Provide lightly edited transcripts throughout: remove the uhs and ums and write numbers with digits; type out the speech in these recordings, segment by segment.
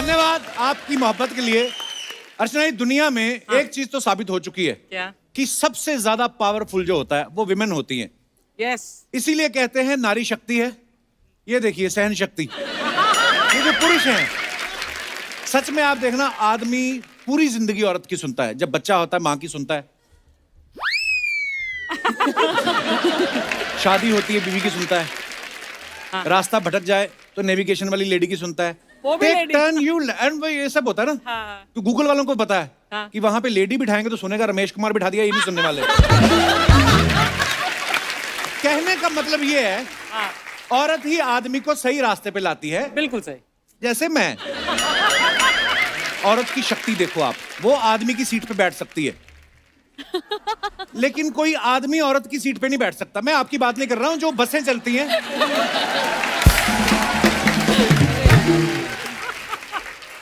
धन्यवाद आपकी मोहब्बत के लिए। अर्चना, दुनिया में एक चीज तो साबित हो चुकी है क्या? कि सबसे ज्यादा पावरफुल जो होता है वो विमेन होती हैं। यस। इसीलिए कहते हैं नारी शक्ति है। ये देखिए सहन शक्ति। ये जो पुरुष हैं, सच में आप देखना, आदमी पूरी जिंदगी औरत की सुनता है। जब बच्चा होता है माँ की सुनता है, शादी होती है बीवी की सुनता है, रास्ता भटक जाए तो नेविगेशन वाली लेडी की सुनता है, वो भी टेक टर्न यू एंड ये सब होता है ना। हाँ। तो गूगल वालों को पता है हाँ। कि वहां पे लेडी बिठाएंगे तो सुनेगा रमेश कुमार बिठा दिया, ये नहीं सुनने वाले। कहने का मतलब ये है, हाँ। औरत ही आदमी को सही रास्ते पे लाती है। बिल्कुल सही। जैसे मैं, औरत की शक्ति देखो आप, वो आदमी की सीट पे बैठ सकती है, लेकिन कोई आदमी औरत की सीट पे नहीं बैठ सकता। मैं आपकी बात नहीं कर रहा हूं, जो बसें चलती हैं,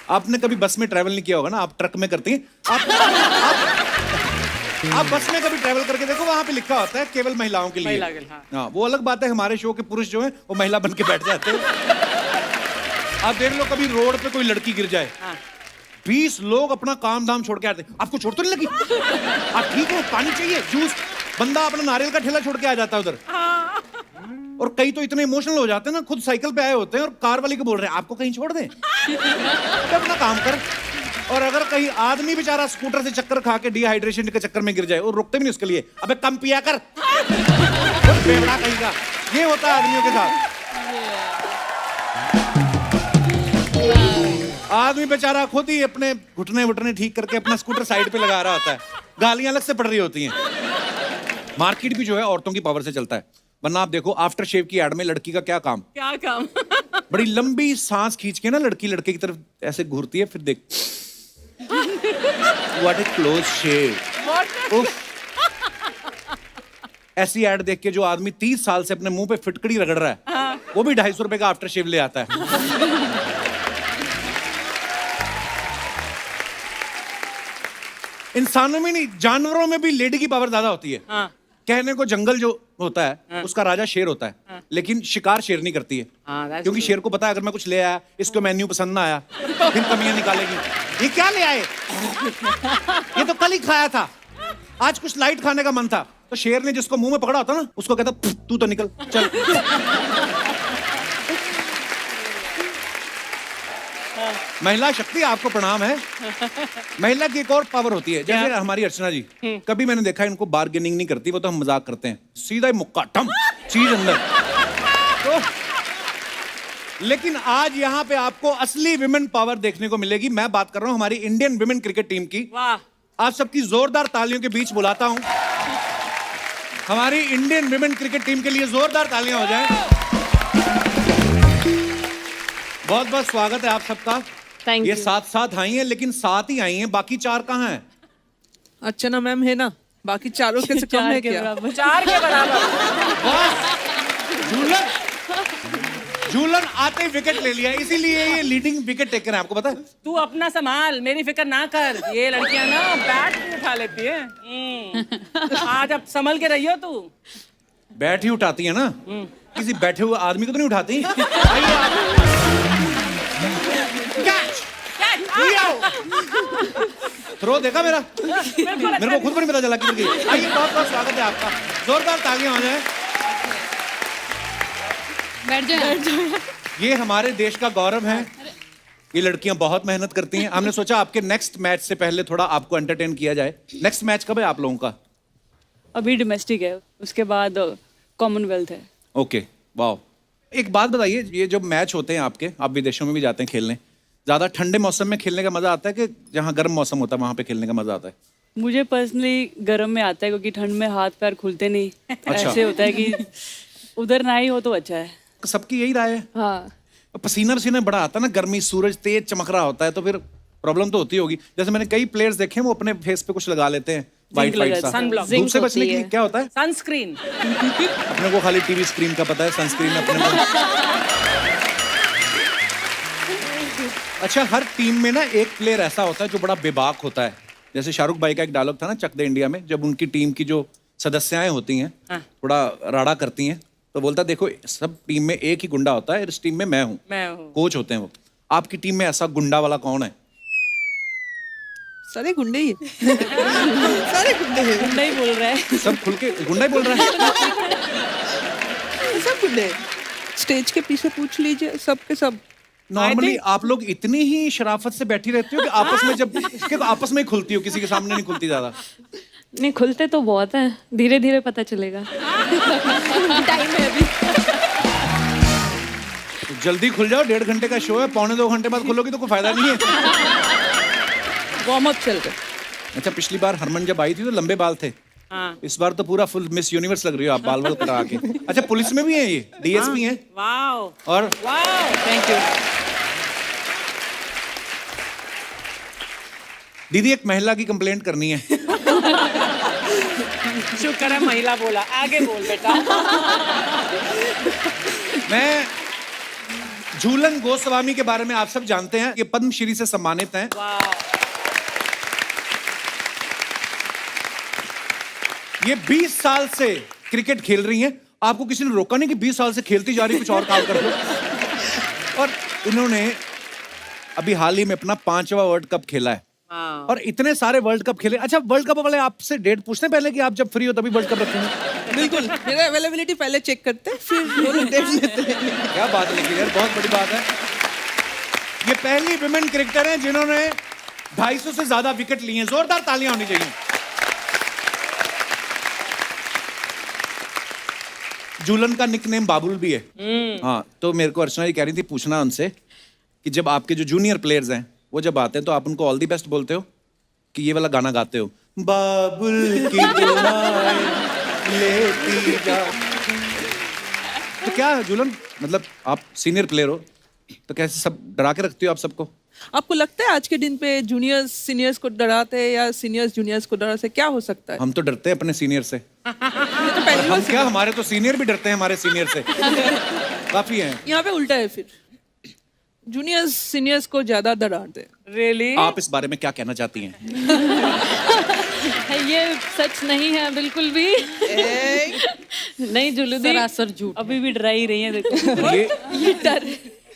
आपने कभी बस में ट्रैवल नहीं किया होगा ना, आप ट्रक में करती हैं। आप बस में कभी ट्रैवल करके देखो, वहां पे लिखा होता है केवल महिलाओं के लिए। महिला के लिए, हाँ। हाँ, वो अलग बात है। हमारे शो के पुरुष जो हैं वो महिला बन के बैठ जाते हैं। आप देख लो, कभी रोड पे कोई लड़की गिर जाए, हाँ। 20 लोग अपना काम धाम छोड़ के आते हैं। आपको चोट तो नहीं लगी? आप ठीक है? पानी चाहिए, जूस? बंदा अपना नारियल का ठेला छोड़ के आ जाता है उधर। और कई तो इतने इमोशनल हो जाते हैं ना, खुद साइकिल पे आए होते हैं और कार वाली को बोल रहे हैं आपको कहीं छोड़ दें, तो अपना काम कर। और अगर कहीं आदमी बेचारा स्कूटर से चक्कर खा के डिहाइड्रेशन के चक्कर में गिर जाए, और रुकते भी नहीं उसके लिए, अबे कम पिया कर, बेवड़ा कहीं का। ये होता है आदमियों के साथ। आदमी बेचारा खुद ही अपने घुटने वुटने ठीक करके अपना स्कूटर साइड पे लगा रहा होता है, गालियां अलग से पड़ रही होती हैं। मार्केट भी जो है औरतों की पावर से चलता है, वरना आप देखो आफ्टर शेव की एड में लड़की का क्या काम, क्या काम? बड़ी लंबी सांस खींच के ना लड़की लड़के की तरफ ऐसे घूरती है, फिर देख व्हाट ए क्लोज शेव। ऐसी एड देख के जो आदमी 30 साल से अपने मुंह पे फिटकड़ी रगड़ रहा है, वो भी 250 रुपए का आफ्टर शेव ले आता है। इंसानों में नहीं, जानवरों में भी लेडी की पावर ज्यादा होती है। हाँ। कहने को जंगल जो होता है उसका राजा शेर होता है, लेकिन शिकार शेर नहीं करती है। क्योंकि शेर को पता है अगर मैं कुछ ले आया, इसको मेन्यू पसंद ना आया, फिर कमियां निकालेगी। ये क्या ले आए? ये तो कल ही खाया था, आज कुछ लाइट खाने का मन था। तो शेर ने जिसको मुंह में पकड़ा होता ना, उसको कहता तू तो निकल चल। महिला शक्ति, आपको प्रणाम है। महिला की एक और पावर होती है, जैसे हमारी अर्चना जी, कभी मैंने देखा इनको बार्गेनिंग नहीं करती, वो तो हम मजाक करते हैं, सीधा ही मुक्का टम चीज अंदर। तो लेकिन आज यहाँ पे आपको असली विमेन पावर देखने को मिलेगी। मैं बात कर रहा हूँ हमारी इंडियन विमेन क्रिकेट टीम की। वाह। आप सबकी जोरदार तालियों के बीच बुलाता हूँ हमारी इंडियन विमेन क्रिकेट टीम के लिए। जोरदार तालियां हो जाएं। बहुत बहुत स्वागत है आप सबका। थैंक ये यू। साथ साथ आई हैं, लेकिन साथ ही आई हैं, बाकी 4 कहाँ हैं? अर्चना मैम है ना, बाकी चारों के से कम है क्या? 4 के बराबर। झूलन झूलन आते ही विकेट ले लिया, इसीलिए ये लीडिंग विकेट टेकर है, आपको पता है? तू अपना संभाल, मेरी फिक्र ना कर। ये लड़कियां ना बैट भी उठा लेती है। आज अब संभल के रहियो तू। बैट ही उठाती है ना, किसी बैठे हुए आदमी को तो नहीं उठाती। आइए आप। कैच! थ्रो देखा मेरा? मेरे को खुद पर नहीं पता चला किधर गई। आइए, बहुत बहुत स्वागत है आपका। जोरदार तालियां हो जाए। बैठ जाओ। ये हमारे देश का गौरव है। ये लड़कियां बहुत मेहनत करती हैं। हमने सोचा आपके नेक्स्ट मैच से पहले थोड़ा आपको एंटरटेन किया जाए। नेक्स्ट मैच कब है आप लोगों का? अभी डोमेस्टिक है, उसके बाद कॉमनवेल्थ है। ओके, वाह। एक बात बताइए, ये जो मैच होते हैं आपके, आप विदेशों में भी जाते हैं खेलने, ज्यादा ठंडे मौसम में खेलने का मजा आता है कि जहाँ गर्म मौसम होता है वहां पे खेलने का मजा आता है? मुझे पर्सनली गर्म में आता है, क्योंकि ठंड में हाथ पैर खुलते नहीं। अच्छा। ऐसे होता है कि उधर ना ही हो तो अच्छा है। सबकी यही राय है। हाँ। पसीना पसीना बड़ा आता है ना, गर्मी, सूरज तेज चमक रहा होता है, तो फिर प्रॉब्लम तो होती होगी। जैसे मैंने कई प्लेयर्स देखे हैं, वो अपने फेस पे कुछ लगा लेते हैं, वाइट वाइट सा। Sunblock। धूप से बचने के लिए होती है। क्या होता है? सनस्क्रीन। अपने को खाली टीवी स्क्रीन का पता है, सनस्क्रीन अपने को। अच्छा, हर टीम में ना एक प्लेयर ऐसा होता है जो बड़ा बेबाक होता है। जैसे शाहरुख भाई का एक डायलॉग था ना चक दे इंडिया में, जब उनकी टीम की जो सदस्याएं होती हैं थोड़ा राड़ा करती हैं, तो बोलता देखो सब टीम में एक ही गुंडा होता है, इस टीम में मैं हूँ। कोच होते हैं वो। आपकी टीम में ऐसा गुंडा वाला कौन है? सारे गुंडे ही हैं। सारे गुंडे हैं। गुंडा ही बोल रहा है। सब खुल के गुंडा ही बोल रहा है। सब गुंडे हैं। स्टेज के पीछे पूछ लीजिए, सब के सब। नॉर्मली आप लोग इतनी ही शराफत से बैठी रहती हो कि आपस में जब कि आपस में ही खुलती हो, किसी के सामने नहीं खुलती ज्यादा? नहीं, खुलते तो बहुत हैं, धीरे धीरे पता चलेगा। टाइम है अभी। तो जल्दी खुल जाओ, 1.5 घंटे का शो है, 1.25 घंटे बाद खुलोगी तो कोई फायदा नहीं है। वार्म अप चल रहा। अच्छा, पिछली बार हरमन जब आई थी तो लंबे बाल थे। हाँ। इस बार तो पूरा फुल मिस यूनिवर्स लग रही हो आप, बाल बाल कटा के। अच्छा, पुलिस में भी है ये, डीएसपी हैं वाओ और वाओ, थैंक यू। दीदी एक महिला की कंप्लेंट करनी है। शुक्र है महिला बोला, आगे बोल बेटा। मैं झूलन गोस्वामी के बारे में आप सब जानते हैं, ये पद्मश्री से सम्मानित हैं। वाह, ये 20 साल से क्रिकेट खेल रही हैं। आपको किसी ने रोका नहीं कि 20 साल से खेलती जा रही, कुछ और काम कर लो। और इन्होंने अभी हाल ही में अपना 5वां वर्ल्ड कप खेला है हाँ। और इतने सारे वर्ल्ड कप खेले। अच्छा, वर्ल्ड कप वाले आपसे डेट पूछते हैं पहले कि आप जब फ्री हो तभी वर्ल्ड कप रखेंगे? बिल्कुल, मेरा अवेलेबिलिटी पहले चेक करते हैं, फिर वो लोग डेट लेते हैं। क्या बात है, लेकिन यार बहुत बड़ी बात है। ये पहली विमेन क्रिकेटर हैं जिन्होंने 250 से ज्यादा विकेट लिए हैं। जोरदार तालियां होनी चाहिए। झूलन का निकनेम बाबुल भी है। हाँ, तो मेरे को अर्चना जी कह रही थी पूछना उनसे कि जब आपके जो जूनियर प्लेयर्स हैं वो जब आते हैं तो आप उनको ऑल दी बेस्ट बोलते हो कि ये वाला गाना गाते हो, बाबुल की दुआएं लेती जा? तो क्या झूलन, मतलब आप सीनियर प्लेयर हो तो कैसे सब डरा के रखती हो आप सबको? आपको लगता है आज के दिन पे जूनियर्स सीनियर्स को डराते हैं या सीनियर्स जूनियर्स को डराते हैं? क्या हो सकता है? हम तो डरते हैं अपने सीनियर से। ये तो पहली हम बार क्या, हमारे तो सीनियर भी डरते हैं हमारे सीनियर से। काफी हैं। यहाँ पे उल्टा है, फिर जूनियर्स सीनियर्स को ज्यादा डराते हैं। रियली? आप इस बारे में क्या कहना चाहती हैं? ये सच नहीं है बिल्कुल भी। नहीं जुलूदी, सरासर झूठ। अभी भी डरा ही रही है। देखो ये डर,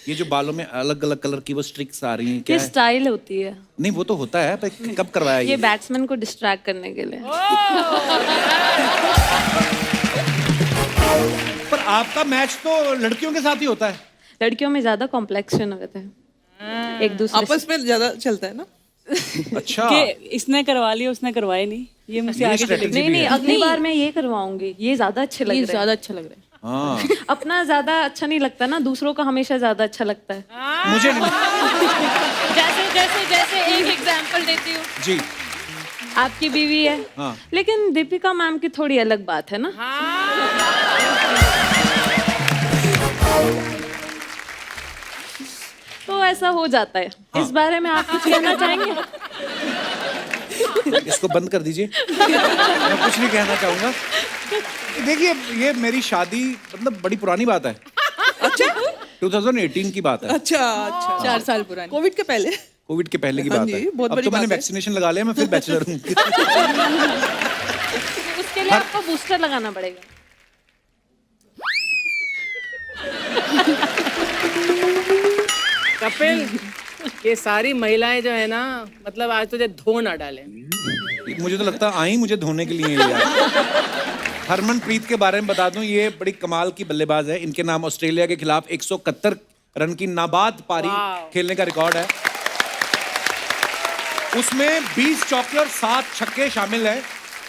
ये जो बालों में अलग अलग कलर की वो स्ट्रिक्स आ रही हैं, क्या ये है? स्टाइल होती है। नहीं, वो तो होता है, पर कब करवाया ये ये? बैट्समैन को डिस्ट्रैक्ट करने के लिए। पर आपका मैच तो लड़कियों के साथ ही होता है। लड़कियों में ज्यादा कॉम्प्लेक्शन होते हैं एक दूसरे से। आपस में ज्यादा चलता है ना। अच्छा, कि इसने करवा लिया, उसने करवाई नहीं, ये मुझसे ये आगे चले strategy गई। नहीं नहीं, अगली बार मैं ये करवाऊंगी, ये ज्यादा अच्छे लग रहे हैं। ज्यादा अच्छा लग रहा है। हाँ, अपना ज्यादा अच्छा नहीं लगता ना, दूसरों का हमेशा ज्यादा अच्छा लगता है। मुझे नहीं। जैसे जैसे जैसे एक एग्जांपल देती हूँ, जी आपकी बीवी है, हाँ। लेकिन दीपिका मैम की थोड़ी अलग बात है ना। तो ऐसा हो जाता है। इस बारे में आप कुछ कहना चाहेंगे? इसको बंद कर दीजिए। मैं कुछ नहीं कहना चाहूंगा। देखिए, ये मेरी शादी मतलब बड़ी पुरानी बात है। अच्छा 2018 की बात है। अच्छा अच्छा, 4 साल पुरानी। कोविड के पहले। कोविड के पहले की हाँ बात जी, है। बहुत अब बड़ी तो मैंने बात है। वैक्सीनेशन लगा लिया, मैं फिर बैचलर हूँ। उसके लिए आपको बूस्टर लगाना पड़ेगा। कपिल, ये सारी महिलाएं जो है ना, मतलब आज तुझे धो ना डाले। मुझे तो लगता है आई मुझे धोने के लिए ही यार। हरमनप्रीत के बारे में बता दूं, ये बड़ी कमाल की बल्लेबाज है। इनके नाम ऑस्ट्रेलिया के खिलाफ 171 रन की नाबाद पारी खेलने का रिकॉर्ड है। उसमें 20 चौके और 7 छक्के शामिल है।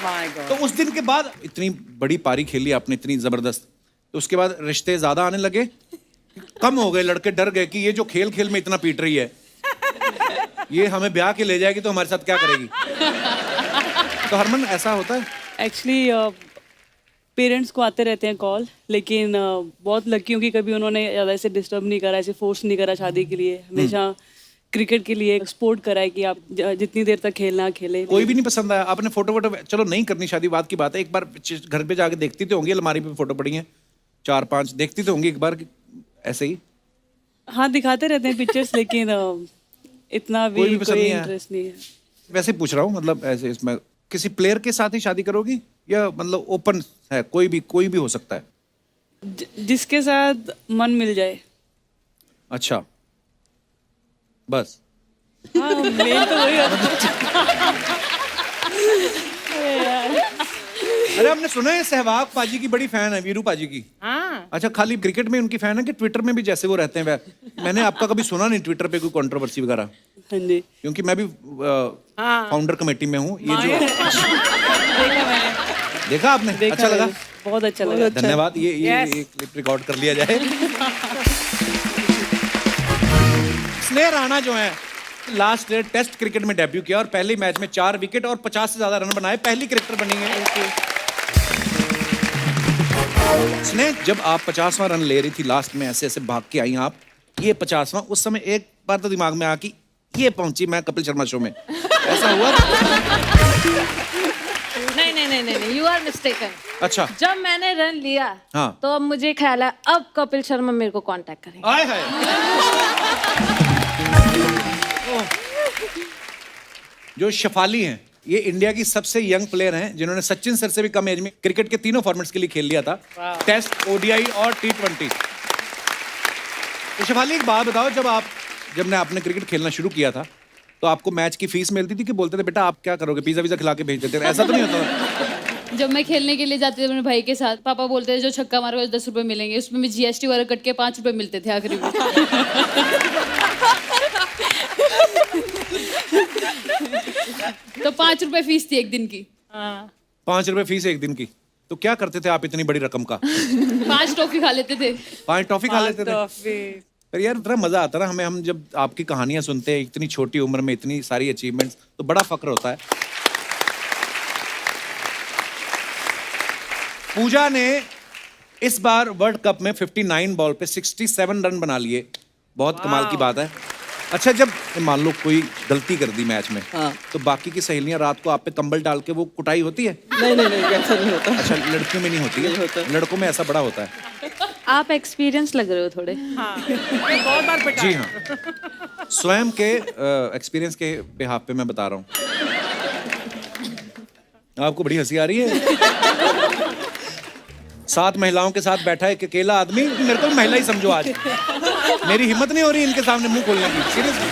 My God. तो उस दिन के बाद इतनी बड़ी पारी खेली आपने, इतनी जबरदस्त, तो उसके बाद रिश्ते ज्यादा आने लगे, कम हो गए? लड़के डर गए कि ये जो खेल खेल में इतना पीट रही है, ये हमें ब्याह के ले जाएगी तो हमारे साथ क्या करेगी? तो हरमन, ऐसा होता है? एक्चुअली पेरेंट्स को आते रहते हैं कॉल, लेकिन बहुत लकी हूँ कि कभी उन्होंने ज़्यादा ऐसे डिस्टर्ब नहीं करा, ऐसे फोर्स नहीं करा शादी के लिए। हमेशा क्रिकेट के लिए सपोर्ट करा है कि आप जितनी देर तक खेलना खेले। कोई भी नहीं पसंद आया? आपने फोटो वोटो, चलो नहीं करनी शादी बात की बात है, एक बार घर पे जाके देखती तो होंगी, अलमारी पे फोटो पड़ी हैं 4-5, देखती तो होंगी एक बार ऐसे ही? हाँ, दिखाते रहते हैं पिक्चर्स, लेकिन इतना कोई भी भी पसंद कोई नहीं आया? इंटरेस्ट नहीं है। वैसे पूछ रहा हूँ, मतलब ऐसे इसमें किसी प्लेयर के साथ ही शादी करोगी या मतलब ओपन है, कोई भी हो सकता है? जिसके साथ मन मिल जाए। अच्छा, बस। हाँ मेन तो वही होता अरे आपने सुना है सहवाग पाजी की बड़ी फैन है, वीरू पाजी की? हाँ अच्छा, खाली क्रिकेट में उनकी फैन है कि ट्विटर में भी जैसे वो रहते हैं मैंने आपका कभी सुना नहीं ट्विटर पे कोई कंट्रोवर्सी वगैरह, हाँ जी क्योंकि मैं भी फाउंडर कमेटी में हूँ। ये जो देखा मैंने देखा आपने, अच्छा लगा? बहुत अच्छा लगा। धन्यवाद। ये Yes. क्लिप रिकॉर्ड कर लिया जाए। स्नेह राणा जो है लास्ट ईयर टेस्ट क्रिकेट में डेब्यू किया और पहले मैच में 4 विकेट और 50 से ज्यादा रन बनाए, पहली क्रिकेटर बनी है। स्नेह, जब आप 50वां रन ले रही थी लास्ट में, ऐसे ऐसे भाग के आई आप, ये 50वां, उस समय एक बार तो दिमाग में आ कि ये पहुंची मैं कपिल शर्मा शो में, ऐसा हुआ? नहीं, यू आर मिस्टेकन। अच्छा, जब मैंने रन लिया हाँ। तो अब मुझे ख्याल है अब कपिल शर्मा मेरे को कांटेक्ट करेंगे। आए हाय। जो शफाली हैं, ये इंडिया की सबसे यंग प्लेयर हैं जिन्होंने सचिन सर से भी कम एज में क्रिकेट के तीनों फॉर्मेट्स के लिए खेल लिया था, टेस्ट, ओडीआई और T20। तो शफाली एक बात बताओ, जब आपने क्रिकेट खेलना शुरू किया था तो आपको मैच की फीस मिलती थी कि बोलते थे बेटा आप क्या करोगे, पिज्जा विज़ा खिला के भेज देते थे? ऐसा तो नहीं होता था? जब मैं खेलने के लिए जाती थी अपने भाई के साथ, पापा बोलते थे जो छक्का मारोगे 10 रुपए मिलेंगे, उसमें भी GST वगैरह कट के 5 रुपए मिलते थे आखिरी में। तो 5 रुपए फीस थी एक दिन की। 5 रुपए फीस एक दिन की। तो क्या करते थे आप इतनी बड़ी रकम का? 5 टॉफी खा लेते थे। 5 टॉफी खा लेते थे? पर यार इतना मजा आता ना हम जब आपकी कहानियां सुनते हैं, इतनी छोटी उम्र में इतनी सारी अचीवमेंट्स, तो बड़ा फक्र होता है। पूजा ने इस बार वर्ल्ड कप में 59 बॉल पे 67 रन बना लिए, बहुत कमाल की बात है। अच्छा, जब मान लो कोई गलती कर दी मैच में, हाँ। तो बाकी की सहेलियां रात को आप पे कंबल डाल के वो कुटाई होती है? नहीं ऐसा नहीं होता। अच्छा, लड़कियों में नहीं होती है, लड़कों में ऐसा बड़ा होता है। आप एक्सपीरियंस लग रहे हो थोड़े। हाँ ये बहुत बार पिटा जी है। हाँ, स्वयं के एक्सपीरियंस के बिहाफ पे मैं बता रहा हूँ। आपको बड़ी हंसी आ रही है? 7 महिलाओं के साथ बैठा है एक अकेला आदमी, मेरे को महिला ही समझो आज। मेरी हिम्मत नहीं हो रही इनके सामने मुंह खोलने की, सीरियसली।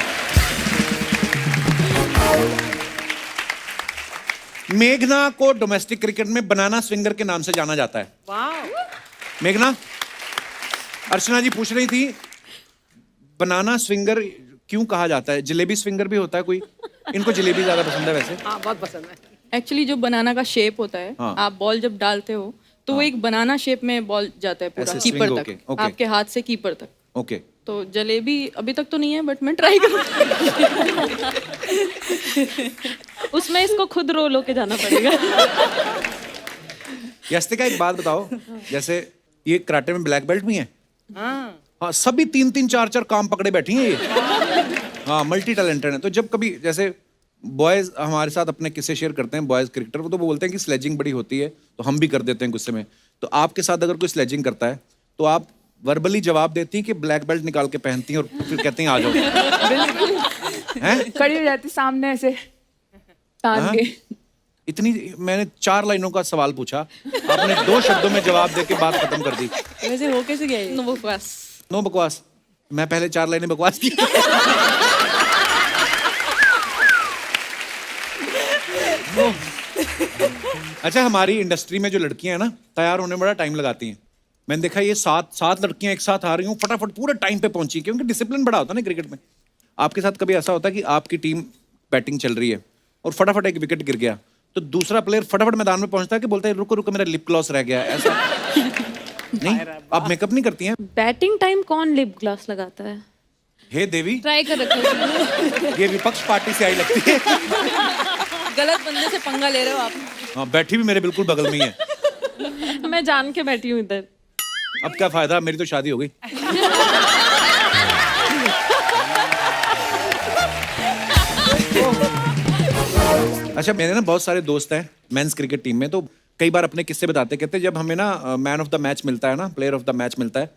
मेघना को डोमेस्टिक क्रिकेट में बनाना स्विंगर के नाम से जाना जाता है। वाह। मेघना, अर्चना जी पूछ रही थी बनाना स्विंगर क्यों कहा जाता है? जलेबी स्विंगर भी होता है कोई? इनको जलेबी ज्यादा पसंद है वैसे। हाँ बहुत पसंद है। एक्चुअली जो बनाना का शेप होता है, हाँ। आप बॉल जब डालते हो तो वो एक बनाना शेप में बॉल जाता है पूरा ऐसे कीपर swing तक, होके, ओके। आपके हाथ से कीपर तक। ओके। तो जलेबी अभी तक तो नहीं है, बट मैं ट्राई करूँगी। उसमें इसको खुद रोल होके जाना पड़ेगा। यस्तिका एक बात बताओ, जैसे ये कराटे में ब्लैक बेल्ट भी है? हाँ हाँ, सभी 3-3 4-4 काम पकड़े बैठी हैं ये। हाँ, मल्टी टैलेंटेड है। तो जब कभी जैसे बॉयज हमारे साथ अपने किस्से शेयर करते हैं, बॉयज क्रिकेटर, वो तो बोलते हैं कि स्लेजिंग बड़ी होती है, तो हम भी कर देते हैं गुस्से में। तो आपके साथ अगर कोई स्लेजिंग करता है तो आप वर्बली जवाब देती हैं कि ब्लैक बेल्ट निकाल के पहनती हैं और फिर कहती हैं आ जाओ? हैं? खड़ी हो जाती सामने ऐसे तान हाँ? के। इतनी मैंने 4 लाइनों का सवाल पूछा, आपने 2 शब्दों में जवाब दे के बात खत्म कर दी। वैसे हो कैसे गया ये? नो बकवास। नो बकवास। मैं पहले 4 लाइनें बकवास की। अच्छा, हमारी इंडस्ट्री में जो लड़कियां हैं ना, तैयार होने में बड़ा टाइम लगाती हैं। मैंने देखा ये 7 लड़कियां एक साथ आ रही हूँ, फटाफट पूरे टाइम पे पहुंची, क्योंकि डिसिप्लिन बड़ा होता है ना क्रिकेट में। आपके साथ कभी ऐसा होता है कि आपकी टीम बैटिंग चल रही है और फटाफट एक विकेट गिर गया, तो दूसरा प्लेयर फटाफट मैदान में पहुंचता है कि बोलता है रुको रुको मेरा लिप ग्लॉस रह गया, ऐसा? नहीं, आप मेकअप नहीं करती हैं? बैटिंग टाइम कौन लिप ग्लॉस लगाता है? हे देवी, ट्राई कर रखो। ये विपक्ष पार्टी से आई लगती है। गलत बंदे से पंगा ले रहे हो आप। हाँ, बैठी भी मेरे बिल्कुल बगल में ही है। मैं जान के बैठी हूँ इधर। अब क्या फायदा, मेरी तो शादी हो गई। अच्छा, मेरे ना बहुत सारे दोस्त हैं मेंस क्रिकेट टीम में, तो कई बार अपने किस्से बताते, कहते जब हमें ना मैन ऑफ द मैच मिलता है ना, प्लेयर ऑफ द मैच मिलता है,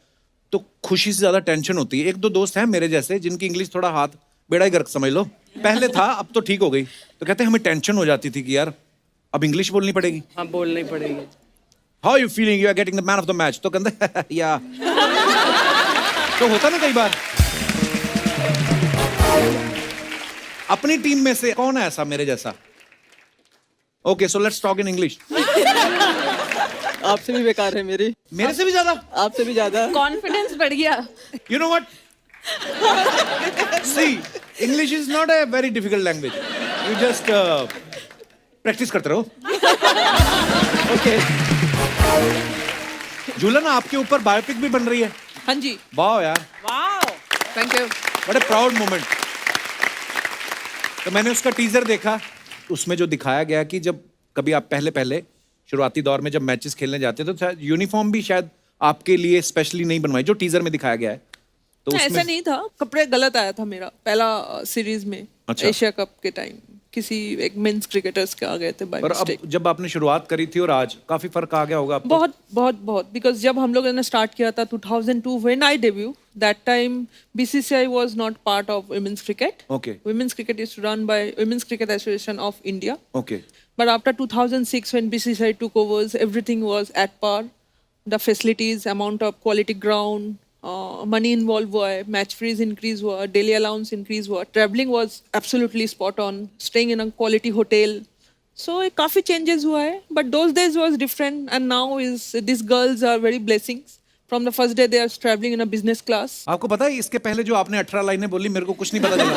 तो खुशी से ज्यादा टेंशन होती है। 1-2 दोस्त हैं मेरे जैसे जिनकी इंग्लिश थोड़ा हाथ बेड़ा ही गर्क समझ लो, पहले था अब तो ठीक हो गई, तो कहते हमें टेंशन हो जाती थी कि यार अब इंग्लिश बोलनी पड़ेगी। हाँ बोलनी पड़ेगी। How you feeling, you are getting the man of the match, तो कहते या तो होता ना कई बार। अपनी टीम में से कौन है ऐसा मेरे जैसा? Okay, so let's talk in English. आपसे भी बेकार है मेरी, मेरे से भी ज्यादा? आपसे भी ज्यादा। कॉन्फिडेंस बढ़ गया। You know what? See, English is not a very difficult language. You just practice करते रहो। ओके। झूलन, आपके ऊपर बायोपिक भी बन रही है। हाँ जी। वाह यार, वाओ, थैंक यू। बड़े प्राउड मोमेंट। तो मैंने उसका टीजर देखा, उसमें जो दिखाया गया कि जब कभी आप पहले शुरुआती दौर में जब मैचेस खेलने जाते तो यूनिफॉर्म भी शायद आपके लिए स्पेशली नहीं बनवाई, जो टीजर में दिखाया गया है। तो ऐसा नहीं था, कपड़े गलत आया था मेरा पहला सीरीज में। अच्छा। एशिया कप के टाइम किसी एक मेंस क्रिकेटर्स के आ गए थे बाय पर अब मिस्टेक। जब आपने शुरुआत करी थी और आज काफी फर्क आ गया होगा आपको? बहुत बिकॉज जब हम लोगों ने स्टार्ट किया था 2002 when I debut, that time BCCI was not part of women's cricket. Okay. Women's cricket is run by women's cricket association of India. Okay. But after 2006, when BCCI took over, everything was at par. The facilities, amount of quality ground, money involved हुआ है, match fees increase हुआ, daily allowance increase हुआ, traveling was absolutely spot on, staying in a quality hotel. So काफी changes हुआ है, but those days was different, and now is these girls are very blessings. From the first day they are traveling in a business class. आपको पता है इसके पहले जो आपने 18 लाइनें बोली, मेरे को कुछ नहीं पता चला।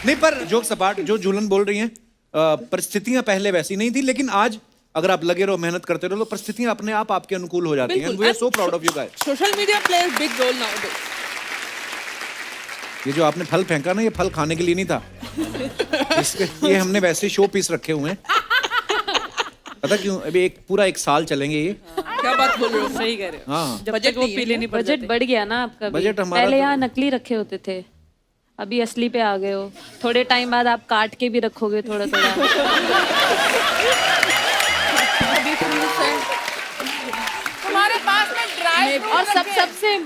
नहीं, पर जोक सपाट जो झूलन बोल रही हैं, परिस्थितियां पहले वैसी नहीं थी, लेकिन आज अगर आप लगे रहो, मेहनत करते रहो, तो परिस्थितियां अपने आप आपके अनुकूल हो जाती हैं। We are so proud of you guys. Social media plays big role nowadays. ये जो आपने फल फेंका ना, ये फल खाने के लिए नहीं था। ये हमने वैसे शो पीस रखे हुए हैं। पता क्यों? अभी पूरा एक साल चलेंगे ये। क्या बात बोल रहे हो? सही कह रहे हो। हाँ, जब तक वो पीले नहीं पड़ बजट जाते। बढ़ गया ना आपका भी। बजट हमारा पहले तो- यहाँ नकली रखे होते थे, अभी असली पे आ गए हो। थोड़े टाइम बाद आप काट के भी रखोगे थोड़ा थोड़ा। तुम्हारे पास में ड्राई और सबसे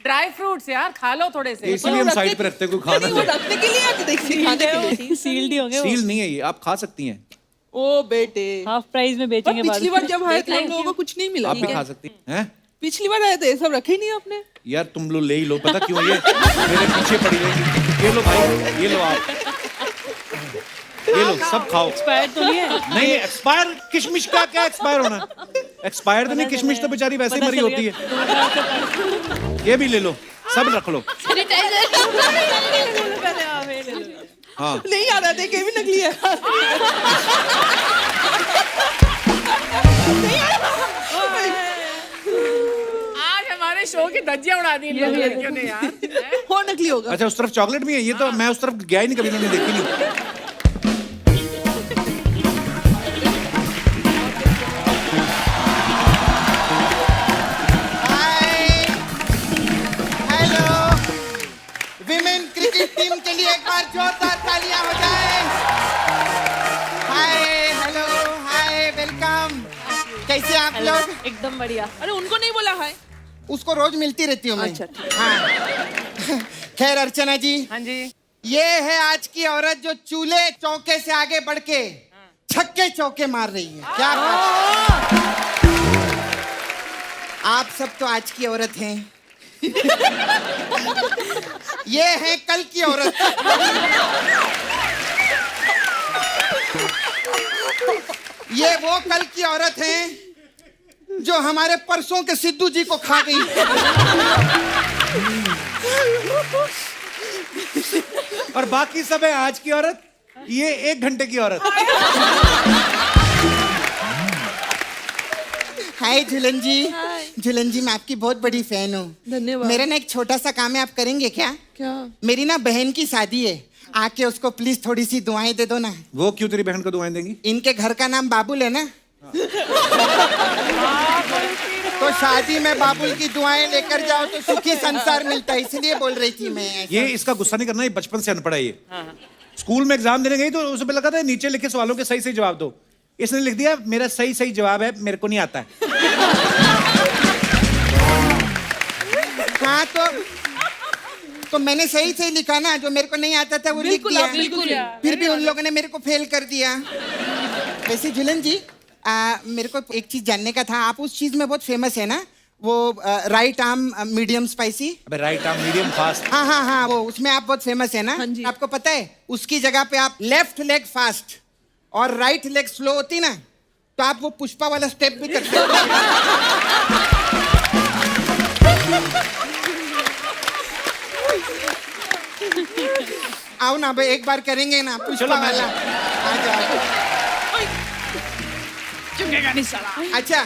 ड्राई फ्रूट्स यार, खा लो थोड़े से। इसीलिए हम साइड पे रखते हैं, कोई खाना नहीं, वो नहीं। रखने के लिए या देखिए खाने के लिए? सील्ड ही होंगे वो। सील नहीं है ये, आप खा सकती हैं। ओ बेटे, हाफ प्राइस में बेचेंगे बाद पिछली में। बार जब आए थे हम लोगों को कुछ नहीं मिला। आप भी खा सकती हैं। पिछली बार आए थे, ये सब रखे ही नहीं आपने। यार तुम लोग ले ही लो, पता क्यों? ये मेरे पीछे पड़ी रहेगी। ये लो भाई, ये लो आप, ये लो सब खाओ। एक्सपायर तो नहीं है? नहीं, एक्सपायर किशमिश का क्या एक्सपायर होना? एक्सपायर तो नहीं, किशमिश तो बेचारी वैसे ही मरी होती है। ये भी ले लो, सब रख लो। हाँ, नहीं आ रहा, देखे भी नकली है। आज हमारे शो की धज्जियां उड़ा दी इन लड़कियों ने यार। वो नकली होगा। अच्छा, उस तरफ चॉकलेट भी है। ये तो मैं उस तरफ गया ही नहीं, कभी मैंने देखी नहीं। हेलो, विमेन क्रिकेट टीम के लिए एक बार जोरदार तालियां हो जाए। हाय, हेलो, हाय, वेलकम। कैसे आप लोग? एकदम बढ़िया। अरे उनको नहीं बोला है। उसको रोज मिलती रहती हूँ मैं। अच्छा, हाँ। खैर अर्चना जी, हाँ जी। ये है आज की औरत जो चूल्हे चौके से आगे बढ़ के छक्के चौके मार रही है। क्या बात? आप सब तो आज की औरत हैं। ये है कल की औरत। ये वो कल की औरत हैं जो हमारे परसों के सिद्धू जी को खा गई। और बाकी सब है आज की औरत, ये 1 घंटे की औरत। हाय झूलन जी। झूलन जी, मैं आपकी बहुत बड़ी फैन हूँ। धन्यवाद। मेरा ना एक छोटा सा काम है, आप करेंगे क्या? क्या? मेरी ना बहन की शादी है, आके उसको प्लीज थोड़ी सी दुआएं दे दो ना। वो क्यों तेरी बहन को दुआएं देंगी? इनके घर का नाम बाबुल है ना। तो शादी में बाबुल की दुआएं लेकर जाओ तो सुखी संसार मिलता है, इसलिए बोल रही थी मैं ऐसा। ये इसका गुस्सा नहीं करना, ये बचपन से अनपढ़ है ये। स्कूल में एग्जाम देने गई तो उसे पे लगा था नीचे लिखे सवालों के सही सही जवाब दो। इसने लिख दिया मेरा सही सही जवाब है, मेरे को नहीं आता है। हाँ, तो मैंने सही सही लिखा ना, जो मेरे को नहीं आता था वो लिख दिया। फिर भी उन लोगों ने मेरे को फेल कर दिया। वैसे झूलन जी, मेरे को एक चीज जानने का था। आप उस चीज में बहुत फेमस है ना, वो राइट आर्म मीडियम स्पाइसी। अबे राइट आर्म मीडियम फास्ट। हाँ हाँ हाँ, वो उसमें आप बहुत फेमस है ना। हाँ जी। आपको पता है उसकी जगह पे आप लेफ्ट लेग फास्ट और राइट लेग स्लो होती ना, तो आप वो पुष्पा वाला स्टेप भी कर सकते हो। आओ ना भाई, एक बार करेंगे ना पुष्पा वाला। आ जाओ। अच्छा,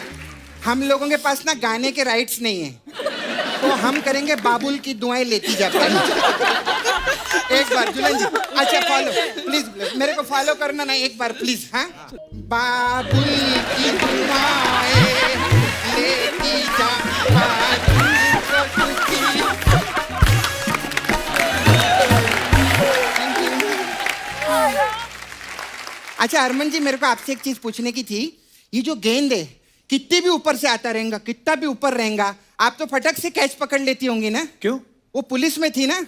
हम लोगों के पास ना गाने के राइट्स नहीं है, तो हम करेंगे बाबुल की दुआएं लेती जाते हैं। एक बार जुलन जी, अच्छा फॉलो प्लीज, मेरे को फॉलो करना ना एक बार प्लीज। हाँ, बाबुल की दुआएं लेती जा, बाबुल को दुखी। अच्छा अरमान जी, मेरे को आपसे एक चीज पूछने की थी। ये जो गेंद है कितनी भी ऊपर से आता रहेगा, कितना भी ऊपर रहेगा, आप तो फटक से कैच पकड़ लेती होंगी ना? क्यों? वो पुलिस में थी ना,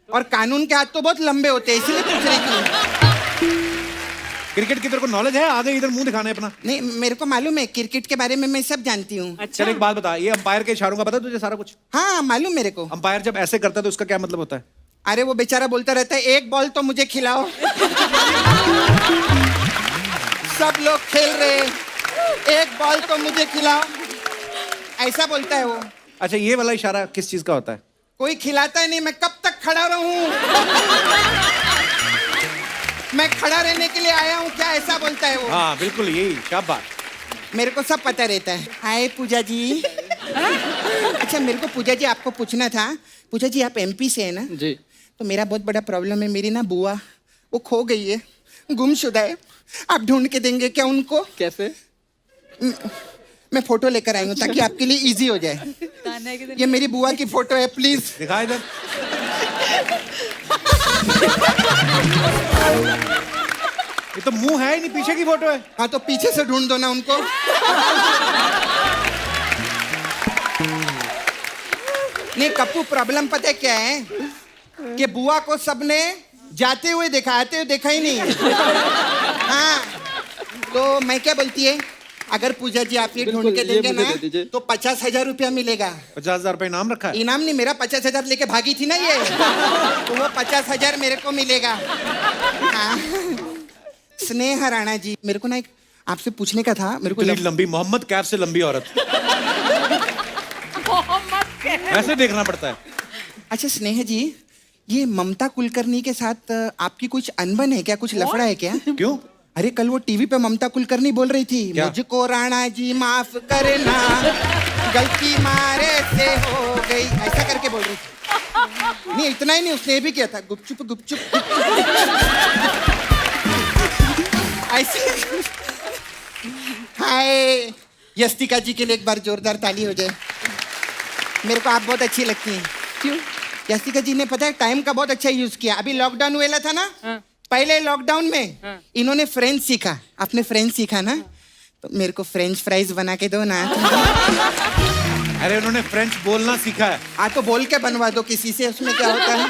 और कानून के हाथ तो बहुत लंबे होते हैं, इसलिए पूछ रही थी। क्रिकेट की तेरे को नॉलेज है? आगे इधर मुंह दिखाना है अपना। नहीं, मेरे को मालूम है क्रिकेट के बारे में, मैं सब जानती हूँ। चल एक बात बता, ये अंपायर के इशारों का पता है तुझे सारा कुछ? हाँ मालूम मेरे को। अंपायर जब ऐसे करता है तो उसका क्या मतलब होता है? अरे वो बेचारा बोलता रहता है एक बॉल तो मुझे खिलाओ। सब लोग खेल रहे, एक बॉल तो मुझे खिलाओ, ऐसा बोलता है वो। अच्छा, ये वाला इशारा किस चीज का होता है? कोई खिलाता ही नहीं, मैं कब तक खड़ा रहूं? मैं खड़ा रहने के लिए आया हूं क्या, ऐसा बोलता है वो। हाँ बिल्कुल, यही शाबाश। मेरे को सब पता रहता है। हाय पूजा जी। अच्छा मेरे को पूजा जी आपको पूछना था। पूजा जी आप एमपी से है ना? जी। तो मेरा बहुत बड़ा प्रॉब्लम है, मेरी ना बुआ वो खो गई है, गुमशुदा है। आप ढूंढ के देंगे क्या उनको? कैसे? मैं फोटो लेकर आई हूँ ताकि आपके लिए इजी हो जाए। ये मेरी बुआ की फोटो है, प्लीज दिखा इधर। ये तो मुंह है ही नहीं, पीछे की फोटो है। हाँ तो पीछे से ढूंढ दो ना उनको। नहीं कप्पू, प्रॉब्लम पता है क्या है कि बुआ को सबने जाते हुए देखा, आते हुए देखा ही नहीं। हाँ तो मैं क्या बोलती है, अगर पूजा जी आप ये ढूंढ के देंगे ना तो 50,000 रुपया मिलेगा। 50,000 रुपये इनाम रखा है? इनाम नहीं, मेरा 50,000 लेके भागी थी ना ये, तो वो 50,000 मेरे को मिलेगा। हाँ। स्नेहा राणा जी, मेरे को ना एक आपसे पूछने का था। मेरे को इतनी लंबी, मोहम्मद कैफ से लंबी औरत। ऐसे देखना पड़ता है। अच्छा स्नेहा जी, ये ममता कुलकर्णी के साथ आपकी कुछ अनबन है क्या, कुछ लफड़ा है क्या? क्यों? अरे कल वो टीवी पे ममता कुलकर्णी बोल रही थी, क्या? मुझको राणा जी माफ करना, गलती मारे से हो गई, ऐसा करके बोल रही थी। नहीं इतना ही नहीं, उसने ये भी किया था, गुपचुप गुपचुप ऐसे। हाय, यस्तिका जी के लिए एक बार जोरदार ताली हो जाए। मेरे को आप बहुत अच्छी लगती हैं। क्यों? यस्तिका जी ने पता है टाइम का बहुत अच्छा यूज किया। अभी लॉकडाउन हुआ था ना, पहले लॉकडाउन में इन्होंने फ्रेंच सीखा। आपने फ्रेंच सीखा ना, तो मेरे को फ्रेंच फ्राइज बना के दो ना। अरे उन्होंने फ्रेंच बोलना सीखा है। हाँ तो बोल के बनवा दो किसी से, उसमें क्या होता है?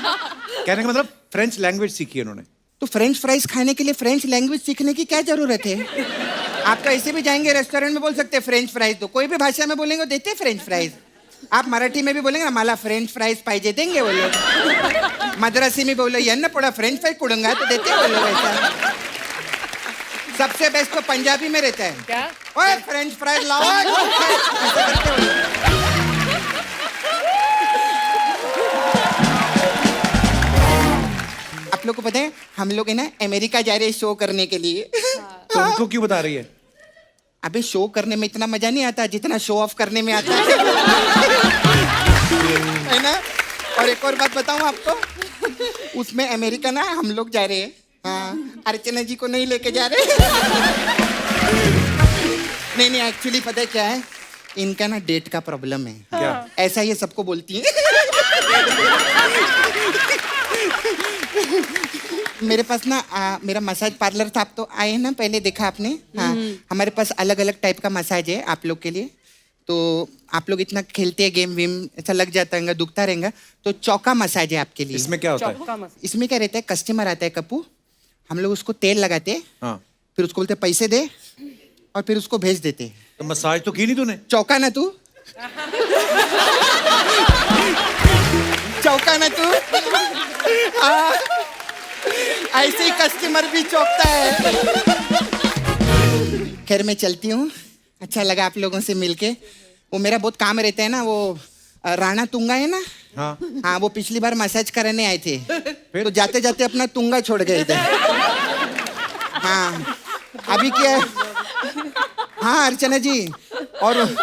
कहने का मतलब फ्रेंच लैंग्वेज सीखी है उन्होंने। तो फ्रेंच फ्राइज खाने के लिए फ्रेंच लैंग्वेज सीखने की क्या जरूरत है? आप तो ऐसे भी जाएंगे रेस्टोरेंट में बोल सकते हैं फ्रेंच फ्राइज दो, कोई भी भाषा में बोलेंगे देते हैं फ्रेंच फ्राइज। आप मराठी में भी बोलेंगे ना, मला फ्रेंच फ्राइज पाहिजे, देंगे वो लोग। मद्रासी में बोलो यन्न पड़ा फ्रेंच फ्राइज कुड़ूंगा, तो देते हैं वो लोग ऐसा। सबसे बेस्ट तो पंजाबी में रहता है, क्या? ओए फ्रेंच फ्राइज लाओ, ऐसा करते वो लोग। आप लोग को पता है हम लोग है ना अमेरिका जा रहे हैं शो करने के लिए। तो उनको क्यों बता रही है? अबे शो करने में इतना मजा नहीं आता जितना शो ऑफ करने में आता है ना। और एक और बात बताऊं आपको, उसमें अमेरिका ना हम लोग जा रहे हैं। हाँ, अर्चना जी को नहीं लेके जा रहे। नहीं एक्चुअली पता है क्या है, इनका ना डेट का प्रॉब्लम है। क्या? ऐसा ये सबको बोलती है। मेरे पास ना मेरा मसाज पार्लर था, आप तो आए ना, पहले देखा आपने। हाँ, हमारे पास अलग अलग टाइप का मसाज है आप लोग के लिए। तो आप लोग इतना खेलते हैं गेम वेम, ऐसा लग जाता है, दुखता रहेगा, तो चौका मसाज है आपके लिए। इसमें क्या होता है? इसमें क्या रहता है, कस्टमर आता है कप्पू, हम लोग उसको तेल लगाते हैं, हाँ। फिर उसको बोलते पैसे दे, और फिर उसको भेज देते। तो मसाज तो की नहीं तूने? चौका ना तू। चौका ना तू। हाँ, ऐसे ही कस्टमर भी चौंकता है। खैर मैं चलती हूँ, अच्छा लगा आप लोगों से मिलके। वो मेरा बहुत काम रहता है ना, वो राणा तुंगा है ना, हाँ हाँ वो पिछली बार मसाज कराने आए थे, तो जाते जाते अपना तुंगा छोड़ गए थे। हाँ अभी क्या है? हाँ अर्चना जी, और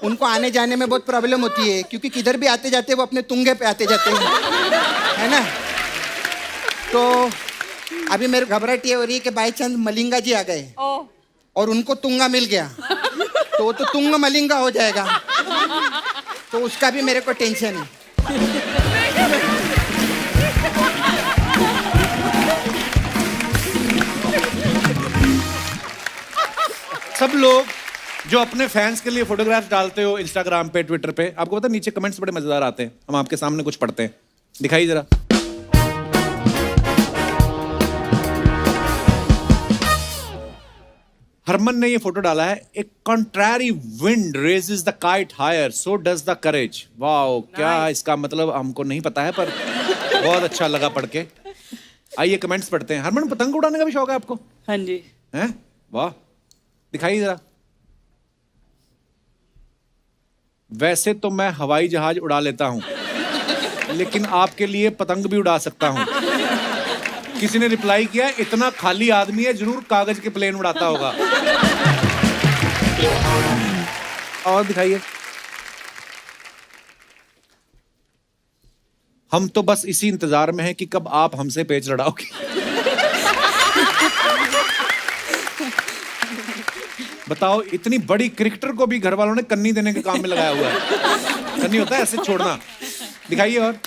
उनको आने जाने में बहुत प्रॉब्लम होती है, क्योंकि किधर भी आते जाते वो अपने तुंगे पे आते जाते हैं, है ना। तो अभी मेरे घबराहट ये हो रही है कि बाई चांस मलिंगा जी आ गए और उनको तुंगा मिल गया तो वो तो तुंग मलिंगा हो जाएगा, तो उसका भी मेरे को टेंशन है। सब लोग जो अपने फैंस के लिए फोटोग्राफ्स डालते हो इंस्टाग्राम पे, ट्विटर पे, आपको पता है नीचे कमेंट्स बड़े मजेदार आते हैं। हम आपके सामने कुछ पढ़ते हैं, दिखाइए जरा। हरमन ने ये फोटो डाला है, a contrary wind raises the kite higher, so does the courage. Wow, क्या इसका मतलब हमको नहीं पता है, पर बहुत अच्छा लगा पढ़ के। आइए कमेंट्स पढ़ते हैं। हरमन, पतंग उड़ाने का भी शौक है आपको? हाँ जी। हैं? वाह, दिखाइए जरा। वैसे तो मैं हवाई जहाज उड़ा लेता हूं, लेकिन आपके लिए पतंग भी उड़ा सकता हूं। किसी ने रिप्लाई किया, इतना खाली आदमी है जरूर कागज के प्लेन उड़ाता होगा। और दिखाइए। हम तो बस इसी इंतजार में हैं कि कब आप हमसे पेच लड़ाओगे। बताओ, इतनी बड़ी क्रिकेटर को भी घर वालों ने कन्नी देने के काम में लगाया हुआ है। कन्नी होता है ऐसे छोड़ना। दिखाइए। और